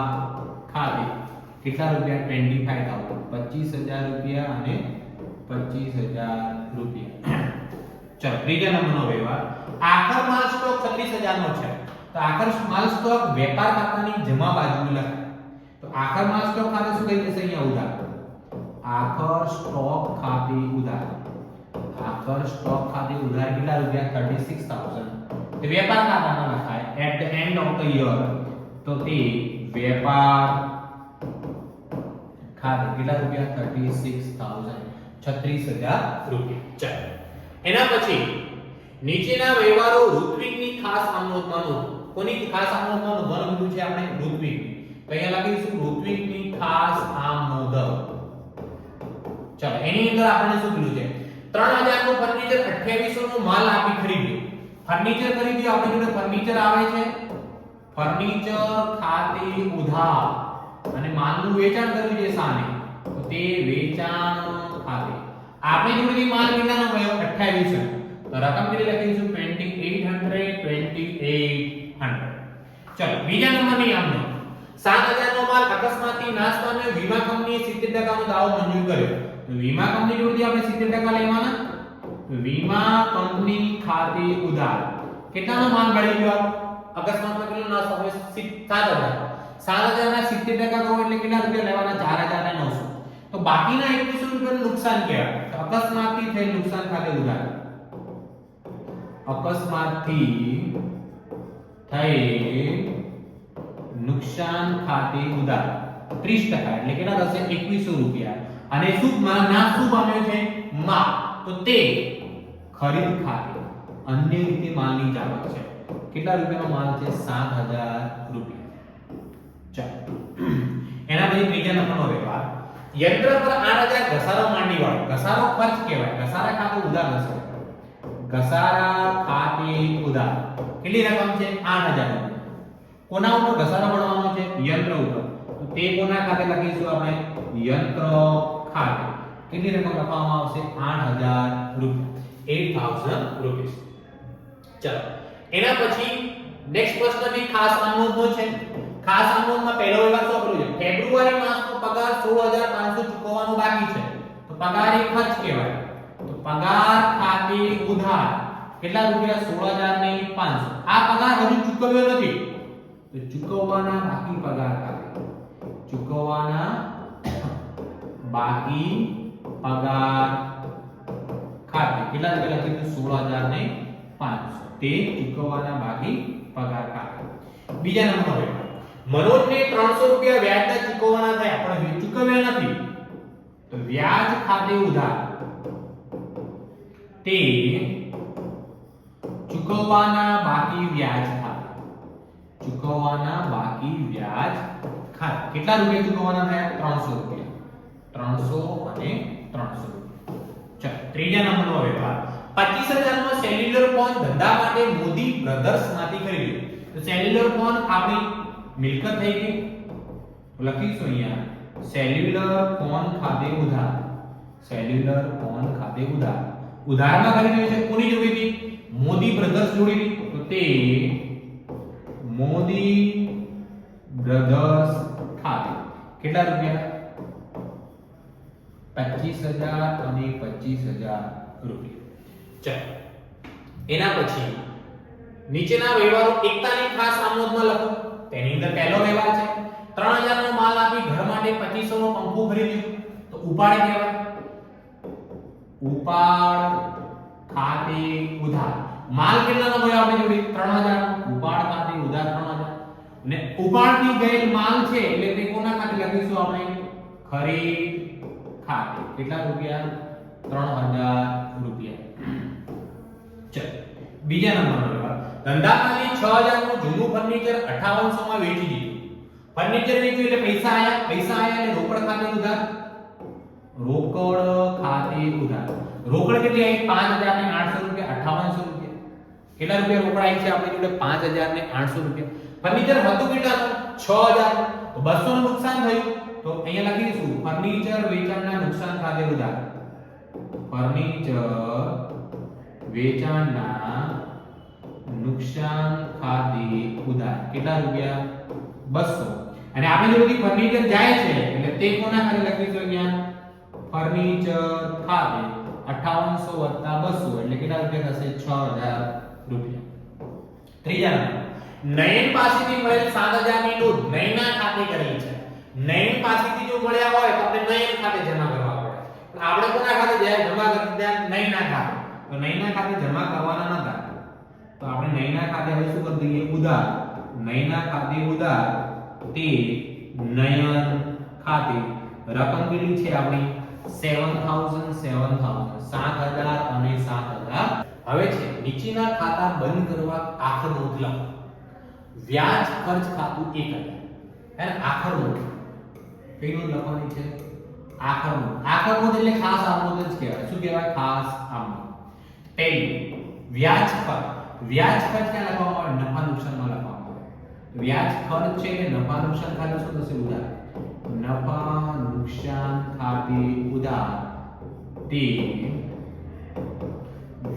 ખાતે કેટલા રૂપિયા? 25000 રૂપિયા અને 25000 રૂપિયા. ચલો ત્રીજા નંબરનો વ્યવહાર આખર માલ સ્ટોક 36000 નો છે. તો આખર માલ સ્ટોક વેપાર ખાતાની જમા બાજુ લખાય. તો આખર માલ સ્ટોક ખાતે શું કહી દેશે? અહીંયા ઉધાર. આખર સ્ટોક ખાતે ઉધાર. આખર સ્ટોક ખાતે ઉધાર કેટલા રૂપિયા? 36000. તે વેપાર ખાતામાં લખાય at the end of the year. તો તે વેપાર ખાતે કેટલા રૂપિયા? 36000 36000 રૂપિયા. ચાલો એના પછી નીચેના વ્યવહારો ઋત્વિકની ખાસ આમોદમાં નોંધ. કોની ખાસ આમોદમાં નોંધવાનું કીધું છે આપણે? ઋત્વિક. તો અહીંયા લખીશું ઋત્વિકની ખાસ આમોદ. ચાલો એની અંદર આપણે શું કીધું છે? 3000 નું ફર્નિચર 2800 નો માલ આપી ખરીદ્યો. ફર્નિચર ખરીદ્યો. આપણી જોડે ફર્નિચર આવે છે. ફર્નિચર ખાતે ઉધાર અને માલનું વેચાણ કર્યું છે સામે. તો તે વેચાણ ખાતે આપણે જોડે માલ કેટલાનો મળ્યો 2800 તો રકમ કેટલી લખીશું 2800 ચલો બીજા નંબરની આપણે 7000 નો માલ અકસ્માતથી નાશ પામ્યો વીમા કંપનીએ 70% નો દાવો મંજૂર કર્યો તો વીમા કંપની જોડેથી આપણે 70% લેવાના વીમા કંપની ખાતે ઉધાર કેટલાનો માલ બળી ગયો અકસ્માતમાં કેટલો નાશ પામ્યો 7000 ના 70% કરો એટલે કેટલા રૂપિયા લેવાના 4900 તો બાકીના 2100 રૂપિયાનું નુકસાન કહેવાય તો અકસ્માતથી થયેલ નુકસાન ખાતે ઉધાર અકસ્માતથી થયેલ નુકસાન ખાતે ઉધાર 30% એટલે કેટલા થશે 2100 રૂપિયા અને શું નાશ શું પામ્યો છે માલ તો તે ખરીદ ખાતે અન્ય રીતે માલની જાવક છે કેટલા રૂપિયાનો માલ છે 7000 રૂપિયા ચાલો એના પછી ત્રીજા નંબરનો વ્યવહાર યંત્ર પર 8000 ઘસારો માંડી વાળો ઘસારો ખર્ચ કહેવાય ઘસારા ખાતે ઉધાર હશે ઘસારા ખાતે ઉધાર કેટલી રકમ છે 8000 કોના ઉપર ઘસારો મળવાનો છે યંત્ર ઉપર તો તે કોના ખાતે લખીશું આપણે યંત્ર ખાતે કેટલી રકમ લખવામાં આવશે 8000 રૂપિયા 8000 રૂપિયા ચલો એના પછી નેક્સ્ટ પ્રશ્ન બી ખાસ આનોંધનો છે ખાસ આનોંધમાં પહેલો વ્યવહાર શું આપણો છે ફેબ્રુઆરી માસનો પગાર 16500 ચૂકવવાનો બાકી છે તો પગાર એ ખર્ચ કહેવાય તો પગાર ખાતે ઉધાર કેટલા રૂપિયા 16500 આ પગાર હજુ ચૂકવ્યો નથી તો ચૂકવવાના બાકી પગાર ખાતે ચૂકવવાના બાકી પગાર ખાતે કેટલા રૂપિયા લખીશું 16500 તે ચૂકવવાના બાકી પગાર ખાતે બીજા નંબર પર મનોજને 300 રૂપિયા વ્યાજના ચૂકવવાના થયા પણ ચૂકવ્યા નથી તો વ્યાજ ખાતે ઉધાર તે ચૂકવવાના બાકી વ્યાજ ખાતે ચૂકવવાના બાકી વ્યાજ ખાતે કેટલા રૂપિયા ચૂકવવાના થયા 300 રૂપિયા 300 અને 300 ચાલો ત્રીજા નંબરનો વ્યવહાર 25000 નો સેલ્યુલર ફોન ધંધા માટે મોદી બ્રધર્સ માંથી ખરીદ્યો તો સેલ્યુલર ફોન આપણી મિલકત થઈ ગઈ લખીશું અહીંયા સેલ્યુલર ફોન ખાતે ઉધાર સેલ્યુલર ફોન ખાતે ઉધાર ઉધારમાં ખરીદ્યો છે કોની જોડેથી મોદી બ્રધર્સ જોડેથી તો તે મોદી બ્રધર્સ ખાતે કેટલા રૂપિયા 25000 અને 25000 રૂપિયા ચાલો એના પછી નીચેના વ્યવહારો એકતાની ખાસ આમોદમાં લખો તેની અંદર પહેલો વ્યવહાર છે 3000 નો માલ આપી ઘર માટે 2500 નો પંખો ખરીદ્યો તો ઉપાડ કહેવાય ઉપાડ ખાતે ઉધાર માલ કેટલાનો મળ્યો આપણે જોડે 3000 ઉપાડ ખાતે ઉધાર 3000 ને ઉપાડથી ગયેલ માલ છે એટલે તે કોના ખાતે લખીશું આપણે ખરીદ ખાતે કેટલા રૂપિયા 3000 રૂપિયા ચલો બીજા નંબરનો વ્યવહાર ધંધામાંથી 6000 નું જૂનું ફર્નિચર 5800 માં વેચી દીધું ફર્નિચર વેચ્યું એટલે પૈસા આયા એટલે રોકડ ખાતે ઉધાર રોકડ ખાતે ઉધાર રોકડ કેટલી આવી 5800 રૂપિયા 5800 રૂપિયા કેટલા રૂપિયા રોકડ આવી છે આપણી જોડે 5800 રૂપિયા ફર્નિચર હતું કેટલાનું 6000 તો 200 નું નુકસાન થયું તો અહીંયા લખી દઈશું ફર્નિચર વેચાણના નુકસાન ખાતે ઉધાર ફર્નિચર વેચાણના નુકસાન ખાતે ઉધાર કેટલા રૂપિયા 200 અને આપણે જોડેથી ફર્નિચર જાય છે એટલે તે કોના ખાતે લખીશું અહીંયા ફર્નિચર ખાતે 5800 200 એટલે કેટલા રૂપિયા થશે 6000 રૂપિયા ત્રીજા નંબર નયન પાસેથી મળેલ 7000 ની નોટ નયના ખાતે કરેલી છે નયન પાસેથી જો મળ્યા હોય તો આપણે નયન ખાતે જમા કરવા પડે પણ આપણે કોના ખાતે જમા કરી દીધા નયના ખાતે તો નયના ખાતે જમા કરવાના નતા તો આપણે નયના ખાતે હવે શું કરી દઈએ ઉધાર નયના ખાતે ઉધાર તે નયન ખાતે રકમ કેટલી છે આપણી 7000 7000 અને 7000 હવે છે નીચેના ખાતા બંધ કરવા આખર નોંધ લખો વ્યાજ ખર્ચ ખાતું 1000 હે આખર નોંધ કઈ નોંધ લખવાની છે આખર નોંધ એટલે ખાસ આમનોંધ જ કહેવાય શું કહેવાય ખાસ આમનોંધ પહેલી વ્યાજ ખર્ચ ક્યાં લખવામાં આવે નફા નુકસાનમાં લખવામાં આવે વ્યાજ ખર્ચ છે એટલે નફા નુકસાન ખાતે શું થશે ઉધાર નફા નુકસાન ખાતે ઉધાર તે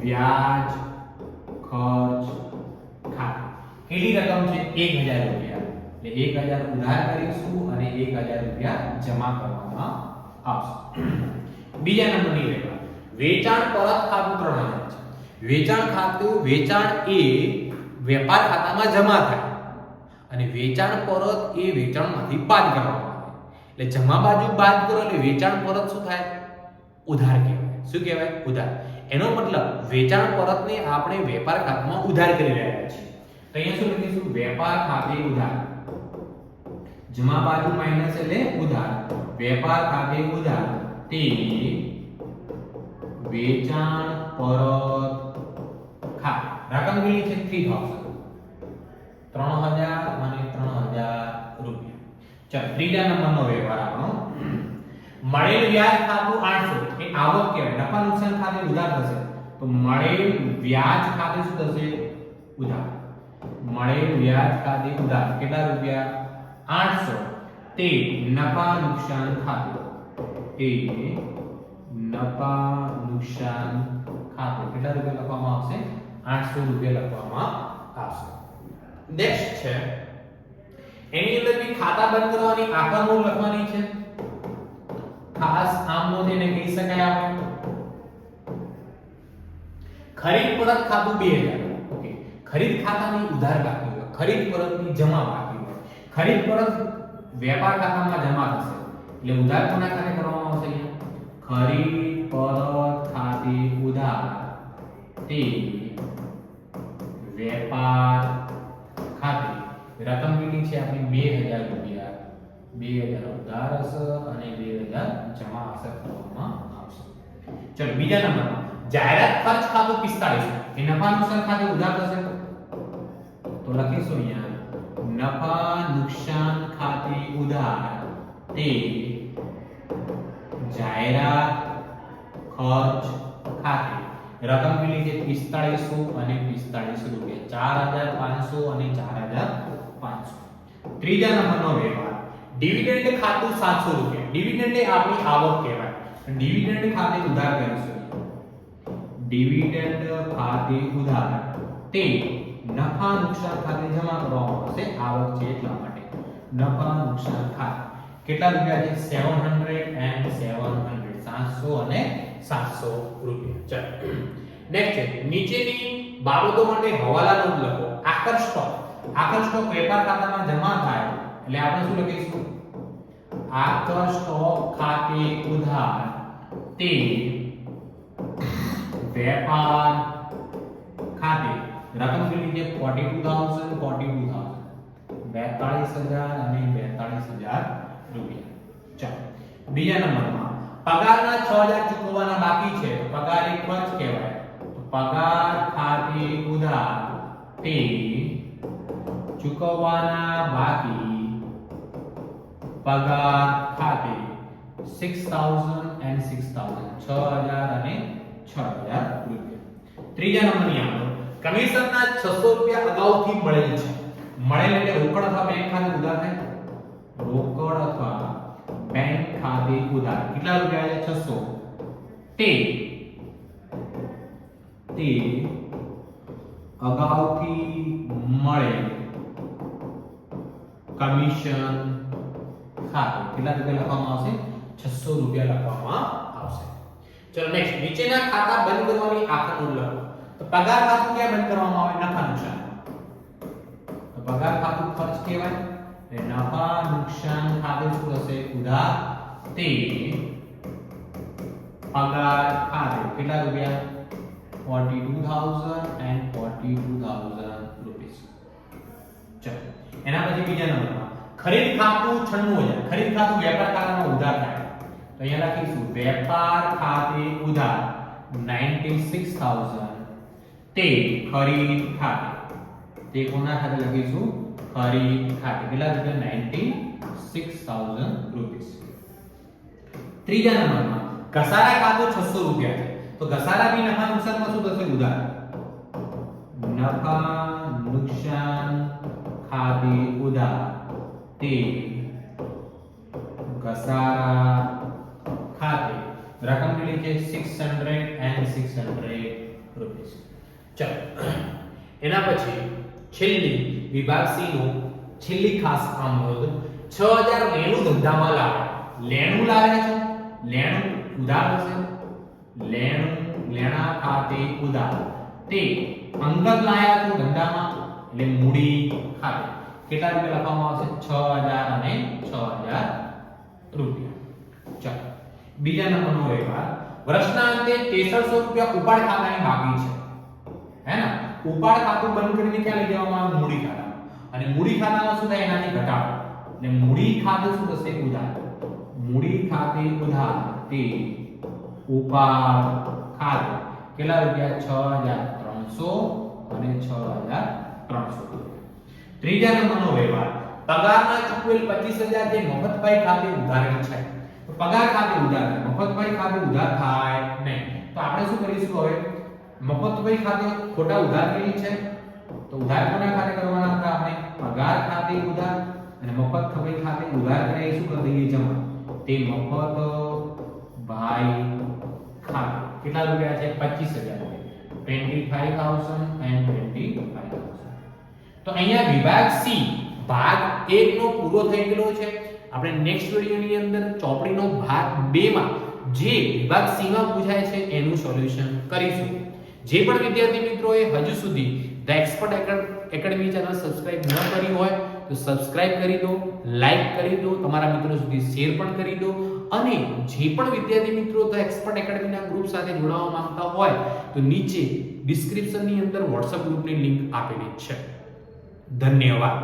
વ્યાજ ખર્ચ ખાતે કેટલી રકમ છે 1000 રૂપિયા એટલે 1000 ઉધાર કરીશું અને 1000 રૂપિયા જમા કરવામાં આવશે બીજા નંબરની વેપાર વેચાણ પરત ખાતું 3000 છે વેચાણ ખાતું વેચાણ એ વેપાર ખાતામાં જમા થાય અને વેચાણ પરત એ વેચાણમાંથી બાદ કરવામાં આવે એટલે જમા બાજુ બાદ કરો એટલે વેચાણ પરત શું થાય ઉધાર કહેવાય શું કહેવાય ઉધાર એનો મતલબ વેચાણ પરતને આપણે વેપાર ખાતામાં ઉધાર કરી રહ્યા છીએ તો અહીંયા શું લખીશું વેપાર ખાતે ઉધાર જમા બાજુ માઈનસ એટલે ઉધાર વેપાર ખાતે ઉધાર તે વેચાણ પરત ખાતે રકમ કેટલી છે 3000 અને 3000 રૂપિયા ચાલો ત્રીજા નંબરનો વ્યવહાર આપણો મળેલ વ્યાજ ખાતું 800 એ આવક કહેવાય નફા નુકસાન ખાતે ઉધાર થશે તો મળેલ વ્યાજ ખાતે શું થશે ઉધાર મળેલ વ્યાજ ખાતે ઉધાર કેટલા રૂપિયા 800 તે નફા નુકસાન ખાતે તે નફા નુકસાન ખાતે કેટલા રૂપિયા લખવામાં આવશે 800 રૂપિયા લખવામાં આવશે નેક્સ્ટ છે એની અંદર બી ખાતા બંધ કરવાની આખર નોંધ લખવાની છે ખાસ આમ નોંધ એને કહી શકાય આપણે ખરીદ પરત ખાતું 2000 ઓકે ખરીદ ખાતાની ઉધાર બાકી હોય ખરીદ પરતની જમા બાકી હોય ખરીદ પરત વેપાર ખાતામાં જમા થશે એટલે ઉધાર કોના ખાતે કરવામાં આવશે ખરીદ પરત ખાતે ઉધાર તે વેપાર ખાતે રકમ કેટલી છે આપણી 2000 રૂપિયા 2000 ઉધાર હશે અને 2000 જમા હશે કરવામાં આવશે ચલો બીજા નંબરમાં જાહેરાત ખર્ચ ખાતું 45 એ નફા નુકસાન ખાતે ઉધાર થશે તો લખીશું અહીંયા નફા નુકસાન ખાતે ઉધાર તે જાહેરાત ખર્ચ ખાતે રકમ કેટલી છે 4500 અને 4500 રૂપિયા 4500 અને 4500 ત્રીજા નંબરનો વ્યવહાર ડિવિડન્ડ ખાતું 700 રૂપિયા ડિવિડન્ડ એ આપણી આવક કહેવાય ડિવિડન્ડ ખાતે ઉધાર કરીશું ડિવિડન્ડ ખાતે ઉધાર તે નફા નુકસાન ખાતે જમા કરવામાં આવશે આવક છે એટલા માટે નફા નુકસાન ખાતે કેટલા રૂપિયા છે 700 and 700 700 અને 700 રૂપિયા ચલો નેક્સ્ટ છે નીચેની બાબતો માટે હવાલા નોંધ લખો આખર સ્ટોક વેપાર ખાતામાં જમા થાય એટલે આપણે શું લખીશું આખર સ્ટોક ખાતે ઉધાર તે વેપાર ખાતે રકમ કેટલી છે 42000 42000 અને 42000 રૂપિયા ચાલો બીજા નંબરમાં પગારના 6000 ચૂકવવાના બાકી છે તો પગાર એક ખર્ચ કહેવાય તો પગાર ખાતે ઉધાર તે ચૂકવવાના બાકી પગાર ખાતે 6000 and 6000 6000 અને 6000 રૂપિયા ત્રીજા નંબરની આપણો કમિશનના 600 રૂપિયા અગાઉથી મળેલ છે મળેલ એટલે રોકડ અથવા બેંક ખાતે ઉધાર થાય રોકડ અથવા બેંક ખાતે ઉધાર કેટલા રૂપિયા છે 600 તે અગાઉથી મળે કમિશન ખાતે કેટલા રૂપિયા લખવામાં આવશે 600 રૂપિયા લખવામાં આવશે ચલો નેક્સ્ટ નીચેના ખાતા બંધ કરવાની આખર નોંધ લખો તો પગાર ખાતું ક્યાં બંધ કરવામાં આવે નફા નુકસાન તો પગાર ખાતું ખર્ચ કહેવાય એટલે નફા નુકસાન ખાતે શું થશે ઉધાર તે પગાર ખાતે કેટલા રૂપિયા 42000 and 42000 રૂપીસ ચલો એના પછી બીજા નંબરમાં ખરીદ ખાતું 96000 ખરીદ ખાતું વેપાર ખાતામાં ઉધાર થાય તો અહીંયા લખીશું વેપાર ખાતે ઉધાર 96000 તે ખરીદ ખાતે તે કોના ખાતે લખીશું ખરીદ ખાતે કેટલા રૂપિયા 96000 રૂપીસ ત્રીજા નંબરમાં ઘસારા ખાતું 600 રૂપિયા છે તો ઘસારા બી નફા નુકસાનમાં શું થશે ઉધાર નફા નુકસાન ખાતે ઉધાર તે ઘસારા ખાતે રકમ કેટલી છે 600 રૂપીસ. ચલો એના પછી છેલ્લી વિભાગ સી નું છેલ્લી ખાસ કામ નોંધ 6000 લેણું ધંધામાં લાવે. લેણું લાવે છે, લેણું ઉધાર હશે, લેણું લેણા ખાતે ઉધાર તે અંગત લાયા તો ધંધામાં એટલે મૂડી ખાતે કેટલા રૂપિયા લખવામાં આવશે 6000 અને 6000 રૂપિયા. ચાલો બીજા નંબરનો વ્યવહાર વર્ષના અંતે 6300 રૂપિયા ઉપાડ ખાતાની બાકી છે, હે ને? ઉપાડ ખાતું બંધ કરીને ક્યાં લઈ જવામાં આવે? મૂડી ખાતામાં. અને મૂડી ખાતામાં શું થાય? એનાથી ઘટાડો. એટલે મૂડી ખાતે શું થશે? ઉધાર. મૂડી ખાતે ઉધાર તે ઉપાડ ખાતે કેટલા રૂપિયા? 6300 અને 6300. ત્રીજા નંબરનો વ્યવહાર પગારના ચૂકવેલ 25000 જે મફતભાઈ ખાતે ઉધારેલ છે. તો પગાર ખાતે ઉધાર, મફતભાઈ ખાતે ઉધાર થાય નહીં. તો આપણે શું કરીશું હવે? મફતભાઈ ખાતે ખોટા ઉધાર કેવી છે? તો ઉધાર કોના ખાતે કરવાના હતા આપણે? પગાર ખાતે ઉધાર. અને મફતભાઈ ખાતે ઉધાર કરે શું કરી દઈએ? જમા. તે મફતભાઈ ખાતે કેટલા રૂપિયા છે? 25000 રૂપિયા. 25000 and 25000. તો અહીંયા વિભાગ સી ભાગ 1 નો પૂરો થઈ ગયો છે. આપણે નેક્સ્ટ વિડિયોની અંદર ચોપડીનો ભાગ 2 માં જે વિભાગ સી માં પૂછાય છે એનું સોલ્યુશન કરીશું. જે પણ વિદ્યાર્થી મિત્રોએ હજુ સુધી the expert academy channel subscribe ન કરી હોય તો સબસ્ક્રાઇબ કરી દો, લાઈક કરી દો, તમારા મિત્રો સુધી શેર પણ કરી દો. અને જે પણ વિદ્યાર્થી મિત્રો ધ એક્સપર્ટ એકેડમીના ગ્રુપ સાથે જોડાવા માંગતા હોય તો નીચે ડિસ્ક્રિપ્શનની અંદર WhatsApp ગ્રુપની લિંક આપેલી છે. ધન્યવાદ.